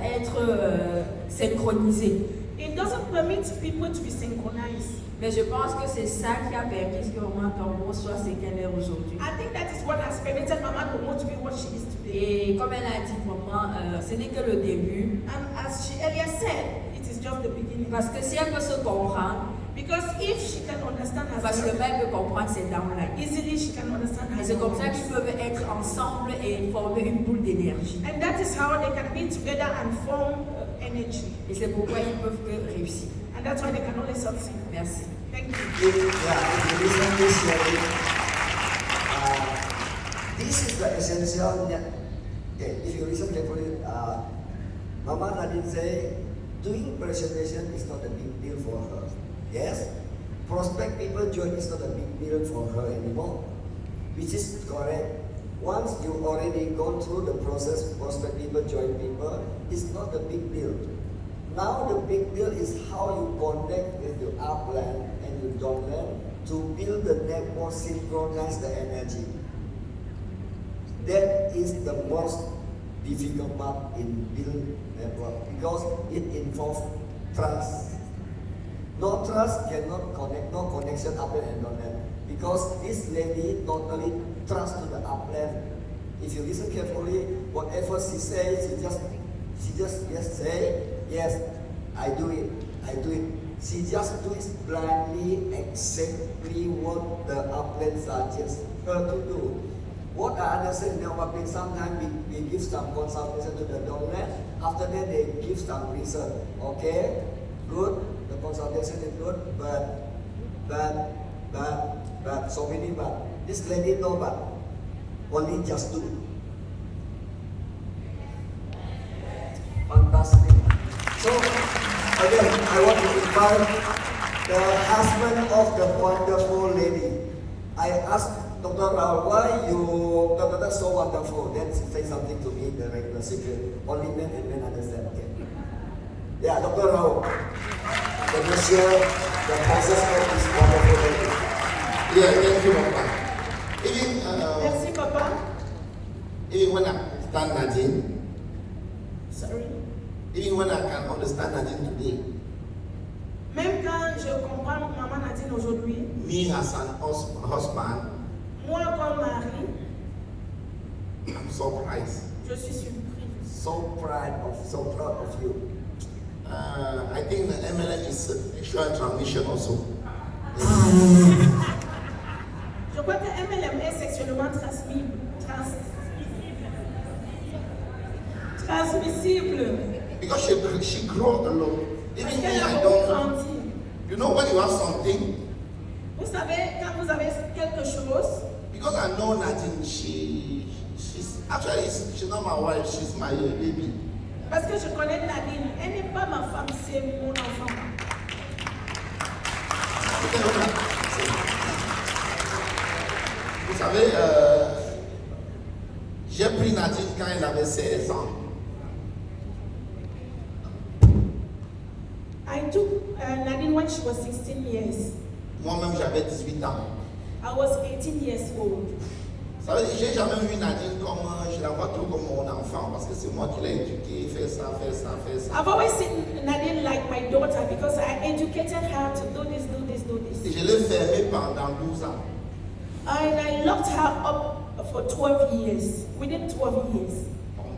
être synchronisés. it doesn't permit people to be synchronized. Mais je pense que c'est ça qui a permis que Maman Dongmo soit ce qu'elle est aujourd'hui. I think that is what has permitted Maman Dongmo to be what she is today. Et comme elle a dit, maman, ce n'est que le début. And as she earlier said, it is just the beginning. Parce que si elle peut se comprendre, Because if she can understand facilement herself, elle peut comprendre ses downlines. easily she can understand Et c'est comme ça herself. qu'ils peuvent être ensemble et former une boule d'énergie. And that is how they can be together and form energy. Et c'est pourquoi ils peuvent que réussir. And that's why they can only succeed. Merci. Thank you. If you listen this learning, this is the essential. Okay, if you listen carefully, Mama Nadine say, doing presentation is not a big deal for her. Yes, prospect people join is not a big deal for her anymore, which is correct. Once you already gone through the process, prospect people join people, it's not a big deal. Now the big deal is how you connect with your upland and your downland to build the network, synchronize the energy. That is the most difficult part in build network because it involves trust. No trust cannot connect, no connection upland and downland. because this lady totally trusts to the upland. If you listen carefully, whatever she says, she just yes say, yes, I do it. She just do it blindly, exactly what the upland suggests her to do. What I understand now, but sometimes we give some consultation to the doorman. After that, they give some reason. Okay, good. The consultation is good, but so many but. This lady no but. Only just do. Fantastic. So again, I want to invite the husband of the wonderful lady. I asked Dr. Rao, why you so wonderful? Then say something to me, the regular secret. Only men and men understand. Okay. Yeah, Dr. Rao, the monsieur, the princess of this wonderful lady. Yeah, thank you, Papa. Merci, Papa. Even when I understand Nadine, Sorry. even when I can understand Nadine today, Même quand je comprends Maman Nadine aujourd'hui, me as an husband, moi comme mari, I'm surprised. je suis surpris. So proud of you. I think the MLM is sexual transmission also. Je crois que MLM est sexuellement transmissible. Because she grew alone. Even Parce me, qu'elle a I beaucoup don't. grandi. You know when you have something, Vous savez, quand vous avez quelque chose, because I know Nadine, she's actually she's not my wife, she's my baby. parce que je connais Nadine, elle n'est pas ma femme, c'est mon enfant. Vous savez, j'ai pris Nadine quand elle avait 16 ans. I took Nadine when she was 16 years. Moi-même, j'avais 18 ans. I was 18 years old. Ça veut dire, j'ai jamais vu Nadine comme, je la vois tout comme mon enfant, parce que c'est moi qui l'ai éduquée, fais ça. I've always seen Nadine like my daughter because I educated her to do this. Et je l'ai fermée pendant 12 ans. And I locked her up for 12 years, within 12 years.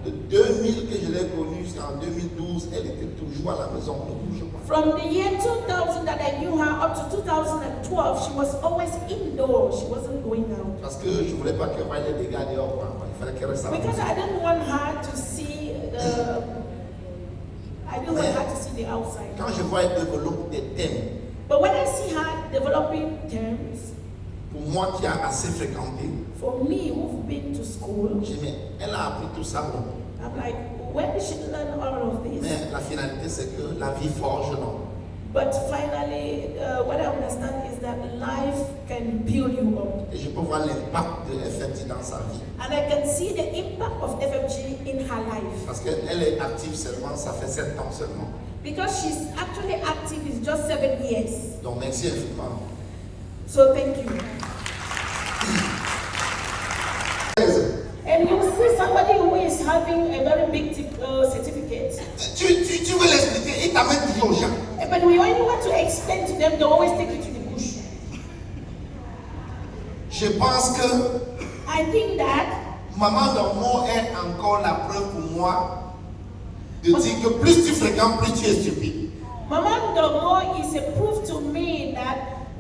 De 2000 que je l'ai connue jusqu'en 2012, elle était toujours à la maison, ne bouge pas. From the year 2000 that I knew her up to 2012, she was always indoors. She wasn't going out. Parce que je ne voulais pas qu'elle voie les dégâts dehors. Il fallait qu'elle reste à la Because maison. I didn't want her to see the outside. Quand je vois elle développer des thèmes, But when I see her developing terms, pour moi qui a assez fréquenté, for me who've been to school, je dis, mais elle a appris tout ça. Bon. I'm like, where did she learn all of this? Mais la finalité, c'est que la vie forge l'homme. But finally, what I understand is that life can build you up. Et je peux voir l'impact de FFG dans sa vie. And I can see the impact of FFG in her life. Parce qu'elle est active seulement, ça fait 7 ans seulement. Because she's actually active is just 7 years. Donc merci infiniment. So thank you. And you see somebody who is having a very big certificate. Tu veux l'expliquer, il t'amène toujours aux gens. But when you want to explain to them, they always take you to the bush. Je pense que I think that Maman Dongmo est encore la preuve pour moi de dire que plus tu fréquentes, plus tu es stupide. Maman Dongmo is a proof to me that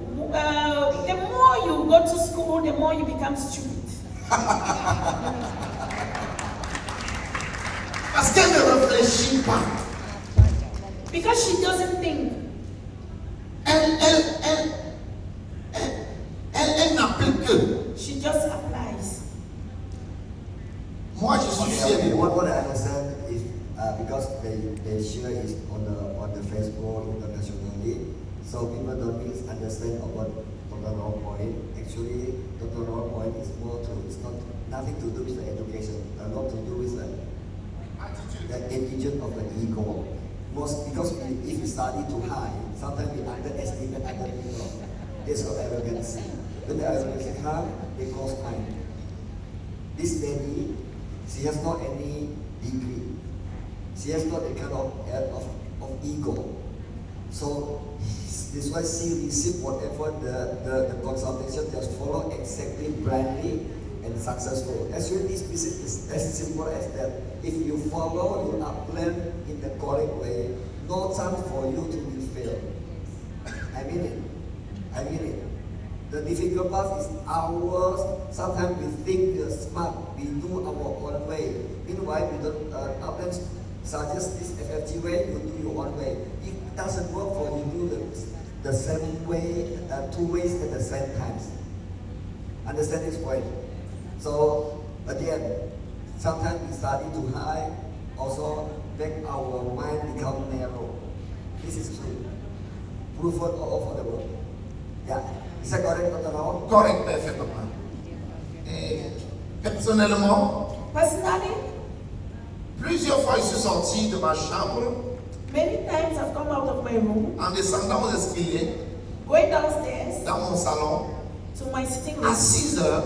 the more you go to school, the more you become stupid. Parce qu'elle ne réfléchit pas. Because she doesn't think. Elle n'applique que. She just applies. Moi, je suis sûr. What I understand is because they share it on the Facebook internationally, so people don't misunderstand about Dr. Raw point. Actually, Dr. Raw point is more to, it's not nothing to do with the education, a lot to do with the attitude of the ego. Because if we study too high, sometimes we underestimate other people. There's no arrogance. When the arrogance is high, they cause crime. This lady, she has not any degree. She has not a kind of ego. So this why she received whatever the consultation, just follow exactly blindly and successful. Actually, this business is as simple as that. If you follow your plan in the correct way, no chance for you to be failed. I mean it. I mean it. The difficult part is ours. Sometimes we think we are smart, we do our own way. Meanwhile, we don't. Our plans suggest this FFG way, you do your own way. It doesn't work for you to do the same way, 2 ways at the same time. Understand this point? So again, sometimes we study too high, also make our mind become narrow. This is true. Proven all over the world. Yeah. Is that correct, Dr. Rao? Correct, parfaitement. Et personnellement, Personally, plusieurs fois je suis sorti de ma chambre many times I've come out of my room, en descendant aux escaliers going downstairs dans mon salon to my sitting à room 6 heures.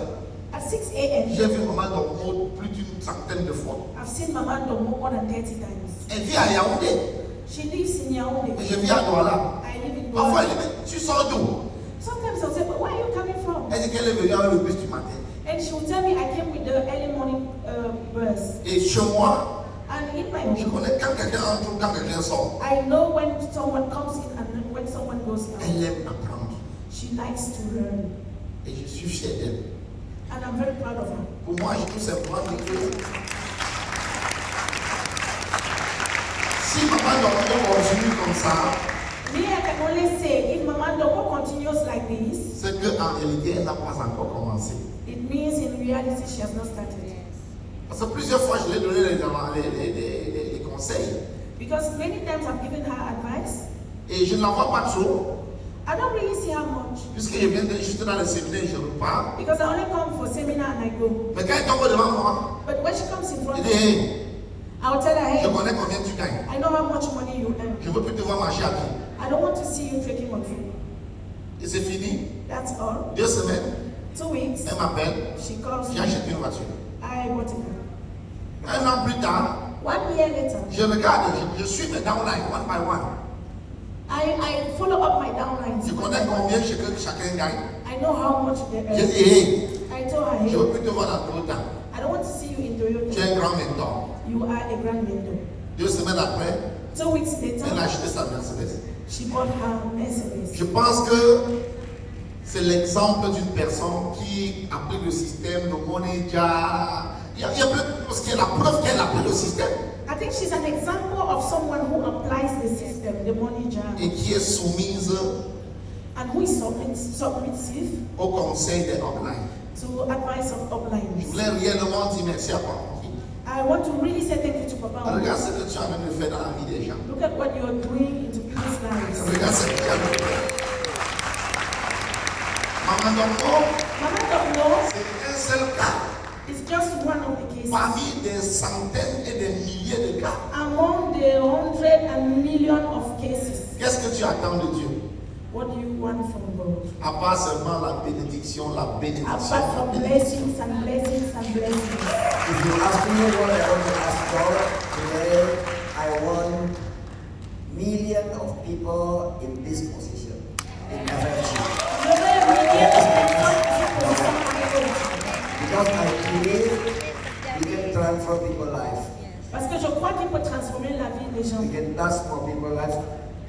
at 6 a.m. J'ai vu maman Dongmo plus d'une centaine de fois. I've seen Mama Dongmo more than 30 times. Elle vit à Yaoundé She lives in Yaounde. et je vis à Douala. I live in Parfois elle Douala. dit, tu sors d'où? Sometimes I'll say, but where are you coming from? Elle dit qu'elle est venue avec le bus du matin. And she will tell me I came with the early morning bus. Et chez moi, And in my je home, connais quand quelqu'un entre, quand quelqu'un sort. I know when someone comes in and when someone goes Elle out. aime apprendre. She likes to learn. Et je suis fier d'elle. And I'm very proud of her. Pour moi, je tout simplement dit que si maman Dongmo continue comme ça, Me, I can only say, if Mama Dongmo continues like this, c'est qu'en réalité, elle n'a pas encore commencé. it means in reality she has not started. Parce que plusieurs fois, je lui ai donné les conseils. Because many times I've given her advice, Et je ne la vois pas trop. I don't really see her much. Puisque j'étais dans le séminaire, je repars. Because I only come for seminar and I go. Mais quand elle tombe devant moi, But when she comes in front je of dis, me, hey, I'll tell her, je hey, connais combien tu gagnes. I know how much money you earn. Je ne veux plus te voir marcher à pied. I don't want to see you trekking on foot. Et c'est fini. That's all. 2 semaines, 2 weeks, elle m'appelle. she calls J'ai me. acheté une voiture. I bought it. 1 an plus tard, 1 year later, je regarde, je suis mes downline, one by one. I follow up my downlines. Tu connais combien chacun gagne? I know how much they J'ai earn. dit, hey, I told her, je ne hey, veux plus te voir dans Toyota. I don't want to see you in Tu es Toyota. un grand mentor. You are a grand mentor. 2 semaines après, 2 weeks elle a later, acheté sa Mercedes. she bought her Mercedes. Je pense que c'est l'exemple d'une personne qui applique le système, le money jar. Il y a plein de choses qui est la preuve qu'elle applique le système I think she's an example of someone who applies the system, the money jar, et qui est soumise and who is submissive au conseil des upline. to advice of Je uplines. voulais réellement dire merci à Papa. I want to really say thank you to Papa. Regarde ce que tu as même fait dans la vie des gens. Look at what you're doing into people's lives. Regarde ce que tu as fait. Maman Dongmo, Mama Dongmo c'est un seul cas is just one of the cases parmi des centaines et des milliers de cas. among the 100 and million of cases. Qu'est-ce que tu attends de Dieu? What do you want from God? À part seulement la bénédiction, la bénédiction. Apart la from bénédiction. blessings and blessings and blessings. If you ask me what I want to ask God today, I want millions of people in this position in FFG. Je veux remercier pour ça. Because I believe we can transform people's life. Parce que je crois qu'il peut transformer la vie des gens. We can touch more people's life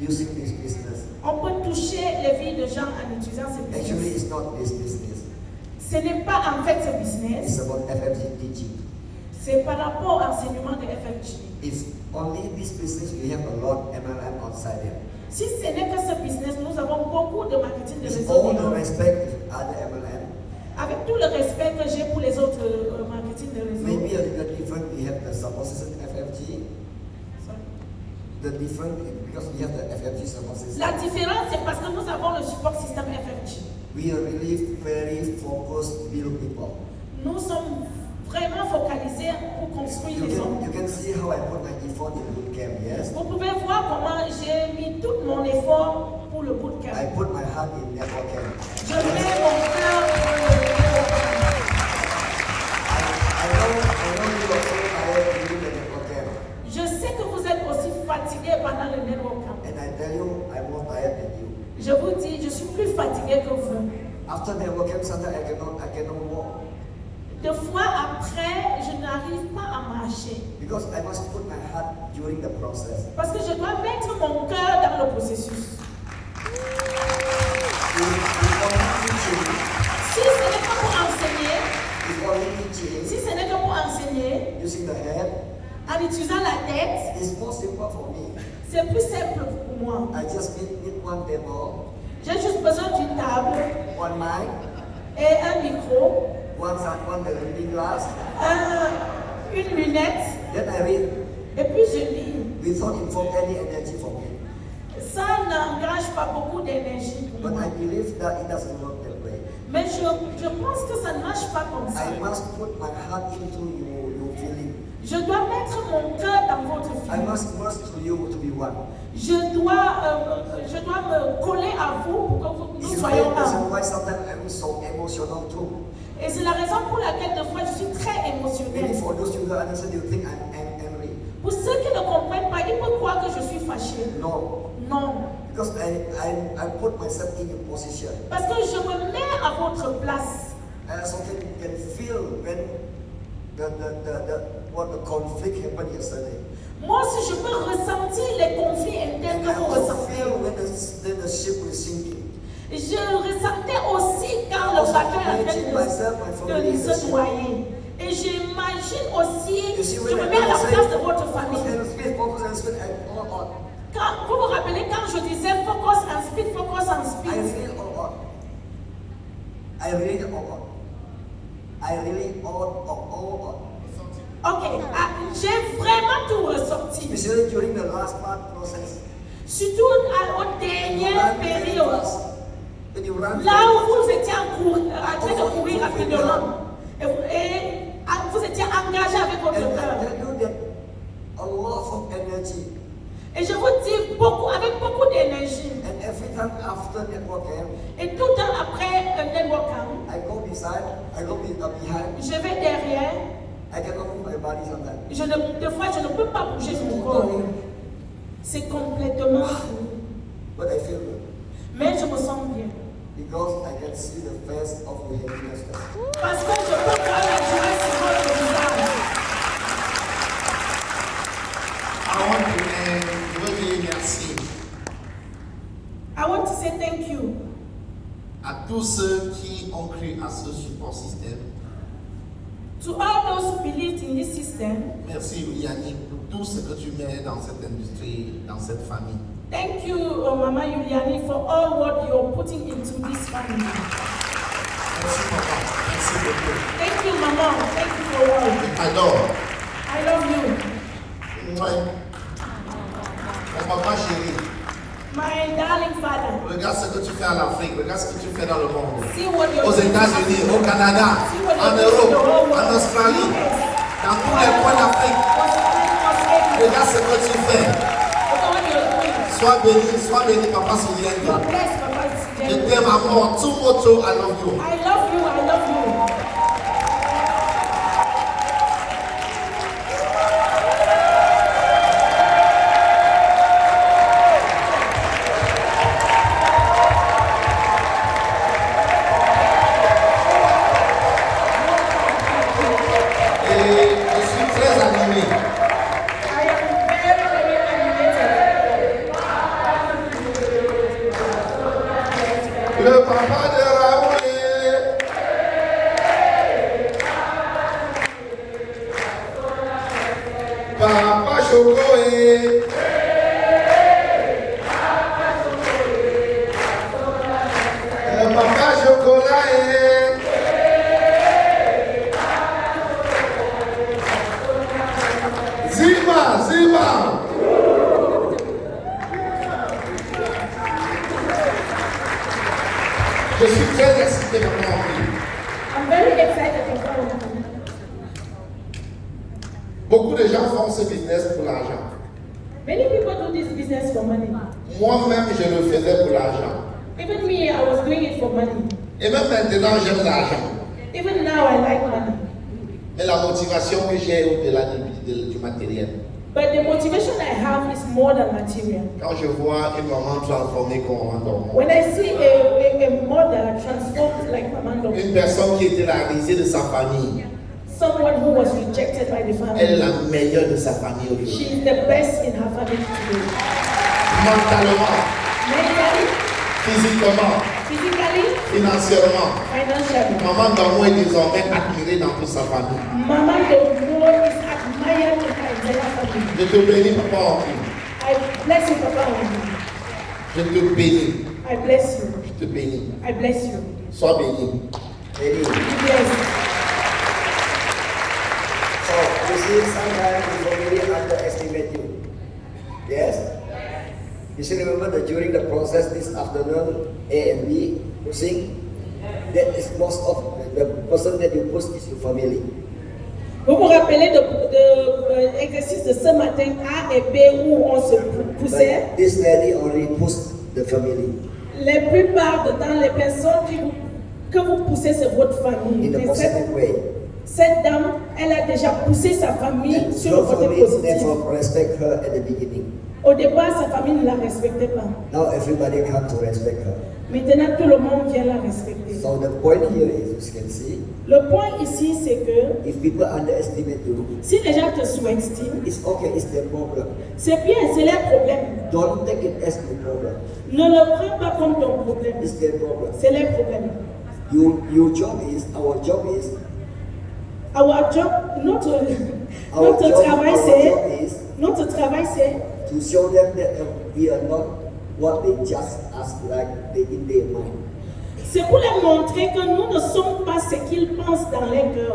using this business. On peut toucher les vies des gens en utilisant ce Actually, business. it's not this business. Ce n'est pas en fait ce business, It's about FFG teaching. c'est par rapport à l'enseignement de FFG. If only this business, we have a lot MLM outside there. Si ce n'est que ce business, nous avons beaucoup de marketing de With réseau. all the néo. respect of other MLM, Avec tout le respect que j'ai pour les autres marketing de réseau. maybe a little different. We have the support system FFG. Sorry. The different because we have the FFG support system. La différence, c'est parce que nous avons le support système FFG. We are really very focused build people. Nous sommes vraiment focalisés pour construire les hommes. You can see how I put my effort in bootcamp, yes? Vous pouvez voir comment j'ai mis tout mon effort pour le bootcamp. I put my heart in network camp. Je mets mon cœur pour le bootcamp. I know you are so tired during the network camp. Je sais que vous êtes aussi fatigués pendant le network camp. And I tell you, I was vous. After never came, sometimes I cannot walk. Deux fois après, je n'arrive pas à marcher. Because I must put my heart during the process. Parce que je dois mettre mon cœur dans le processus. Si ce n'est pas pour enseigner, si ce n'est que pour enseigner, using the head, en utilisant la tête, it's more simple for me. c'est plus simple pour moi. I just need one table, J'ai juste besoin d'une table one mic, et un micro, one reading glass. Une lunette, Then I read et puis je lis. without involve any energy for me. Ça n'engage pas beaucoup d'énergie pour But moi. I believe that it doesn't work that way. Mais je pense que ça ne marche pas comme ça. I must put my heart into your feeling. Je dois mettre mon cœur dans votre I vie. must merge to you to be one. Je dois me coller à vous pour que nous This is soyons the reason un. why sometimes I'm so emotional too. Et c'est la raison pour laquelle de fois je suis très Maybe émotionnelle. for those who don't understand, you think I'm angry. Pour ceux qui ne comprennent pas, ils peuvent croire que je suis fâchée. No, Non. because I put myself in your position. Parce que je me mets à votre place. I also can feel when the conflict happened yesterday. Moi aussi, je peux ressentir les conflits internes And que I vous also ressentez. feel when the ship was sinking. Je ressentais aussi quand le bateau est en train de se noyer. Et j'imagine aussi, je me mets à la place de votre famille. Focus and speed, Quand, vous vous rappelez quand je disais focus and speed, focus and I speed. feel all. I really all. I really all. Ok, j'ai vraiment tout ressorti. Especially during the last part process. Surtout au dernier période. When you run, Là où vous étiez en train de courir rapidement. Et vous étiez engagé avec votre and I cœur. tell you that a lot of energy. Et je vous dis avec beaucoup d'énergie. And every time after network camp, Et tout le temps après un network camp, I go behind. je vais derrière. I cannot move my body sometimes. Des fois, je ne peux pas bouger mon corps. C'est complètement fou. But I feel good. Mais je me sens bien. Because I can see the face of your happiness. Parce que je peux voir la joie sur votre visage. Je veux dire merci I want to say thank you à tous ceux qui ont cru à ce support système. to all those who believed in this system. Merci Yannick pour tout ce que tu mets dans cette industrie, dans cette famille. Thank you, Mama Yuliani, for all what you're putting into this family. Merci papa, merci beaucoup. Thank you, Mama. Thank you for all. Alors, I love you. ouais. Mon papa chéri, My darling father. regarde ce que tu fais en Afrique, regarde ce que tu fais dans le monde. See what you're Aux doing. États-Unis, au Canada, en Europe, en Australie, dans tous les coins d'Afrique. Regarde ce que tu fais. Sois béni, papa Souviens-toi. Je t'aime à mort, tout moto, I love you. I love you, I love you. Et je suis très animé. I am very, very animated. Le papa de Raoul. Papa Chocoé. Papa Chocolat. Zima. Je suis très excité de mon envie. I'm very excited to come. Beaucoup de gens font ce business pour l'argent. Many people do this business for money. Moi-même, je le faisais pour l'argent. Even me, I was doing it for money. Et même maintenant, j'aime l'argent. Even now, I like money. Mais la motivation que j'ai au-delà du matériel. But the motivation I have is more than material. Quand je vois une maman transformée comme Maman Dongmo, When I see a mother transformed like Mama Dongmo, une personne qui était la risée de sa famille, someone who was rejected by the elle est family, la meilleure de sa famille she aujourd'hui. is the best in her family today. Mentalement, Mentally, physiquement, physically, financièrement, financially. Maman Dongmo est désormais admirée dans toute sa famille. Mama Dongmo is admired in her entire family. Je te bénis, papa en Christ. I bless you, Papa. Je te bénis. I bless you. Je te bénis. I bless you. Sois béni. Maybe. Be blessed. So you see, sometimes people really underestimate you. Yes? You should remember that during the process this afternoon, A and B pushing, that is most of the person that you push is your family. Vous vous rappelez de l'exercice de ce matin A et B où on se poussait? But this lady already pushed the family La plupart du temps, les personnes que vous poussez, c'est votre famille. in a Mais positive way. cette dame, elle a déjà poussé sa famille And sur le your côté family positif. therefore respect her at the beginning. Au départ, sa famille ne la respectait pas. Now everybody come to respect her. Maintenant, tout le monde vient la respecter. So the point here is, as you can see, Le point ici, c'est que if people underestimate you, si les gens te sous-estiment, it's okay, it's their problem. c'est bien, c'est leur problème. Don't take it as your problem. Ne le prends pas comme ton problème. It's their problem. C'est leur problème. Your job is, our job is, Our job, notre our travail, job c'est, is notre travail, c'est to show them that we are not what they just as like they in their mind. pour leur montrer que nous ne sommes pas ce qu'ils pensent dans leur cœur.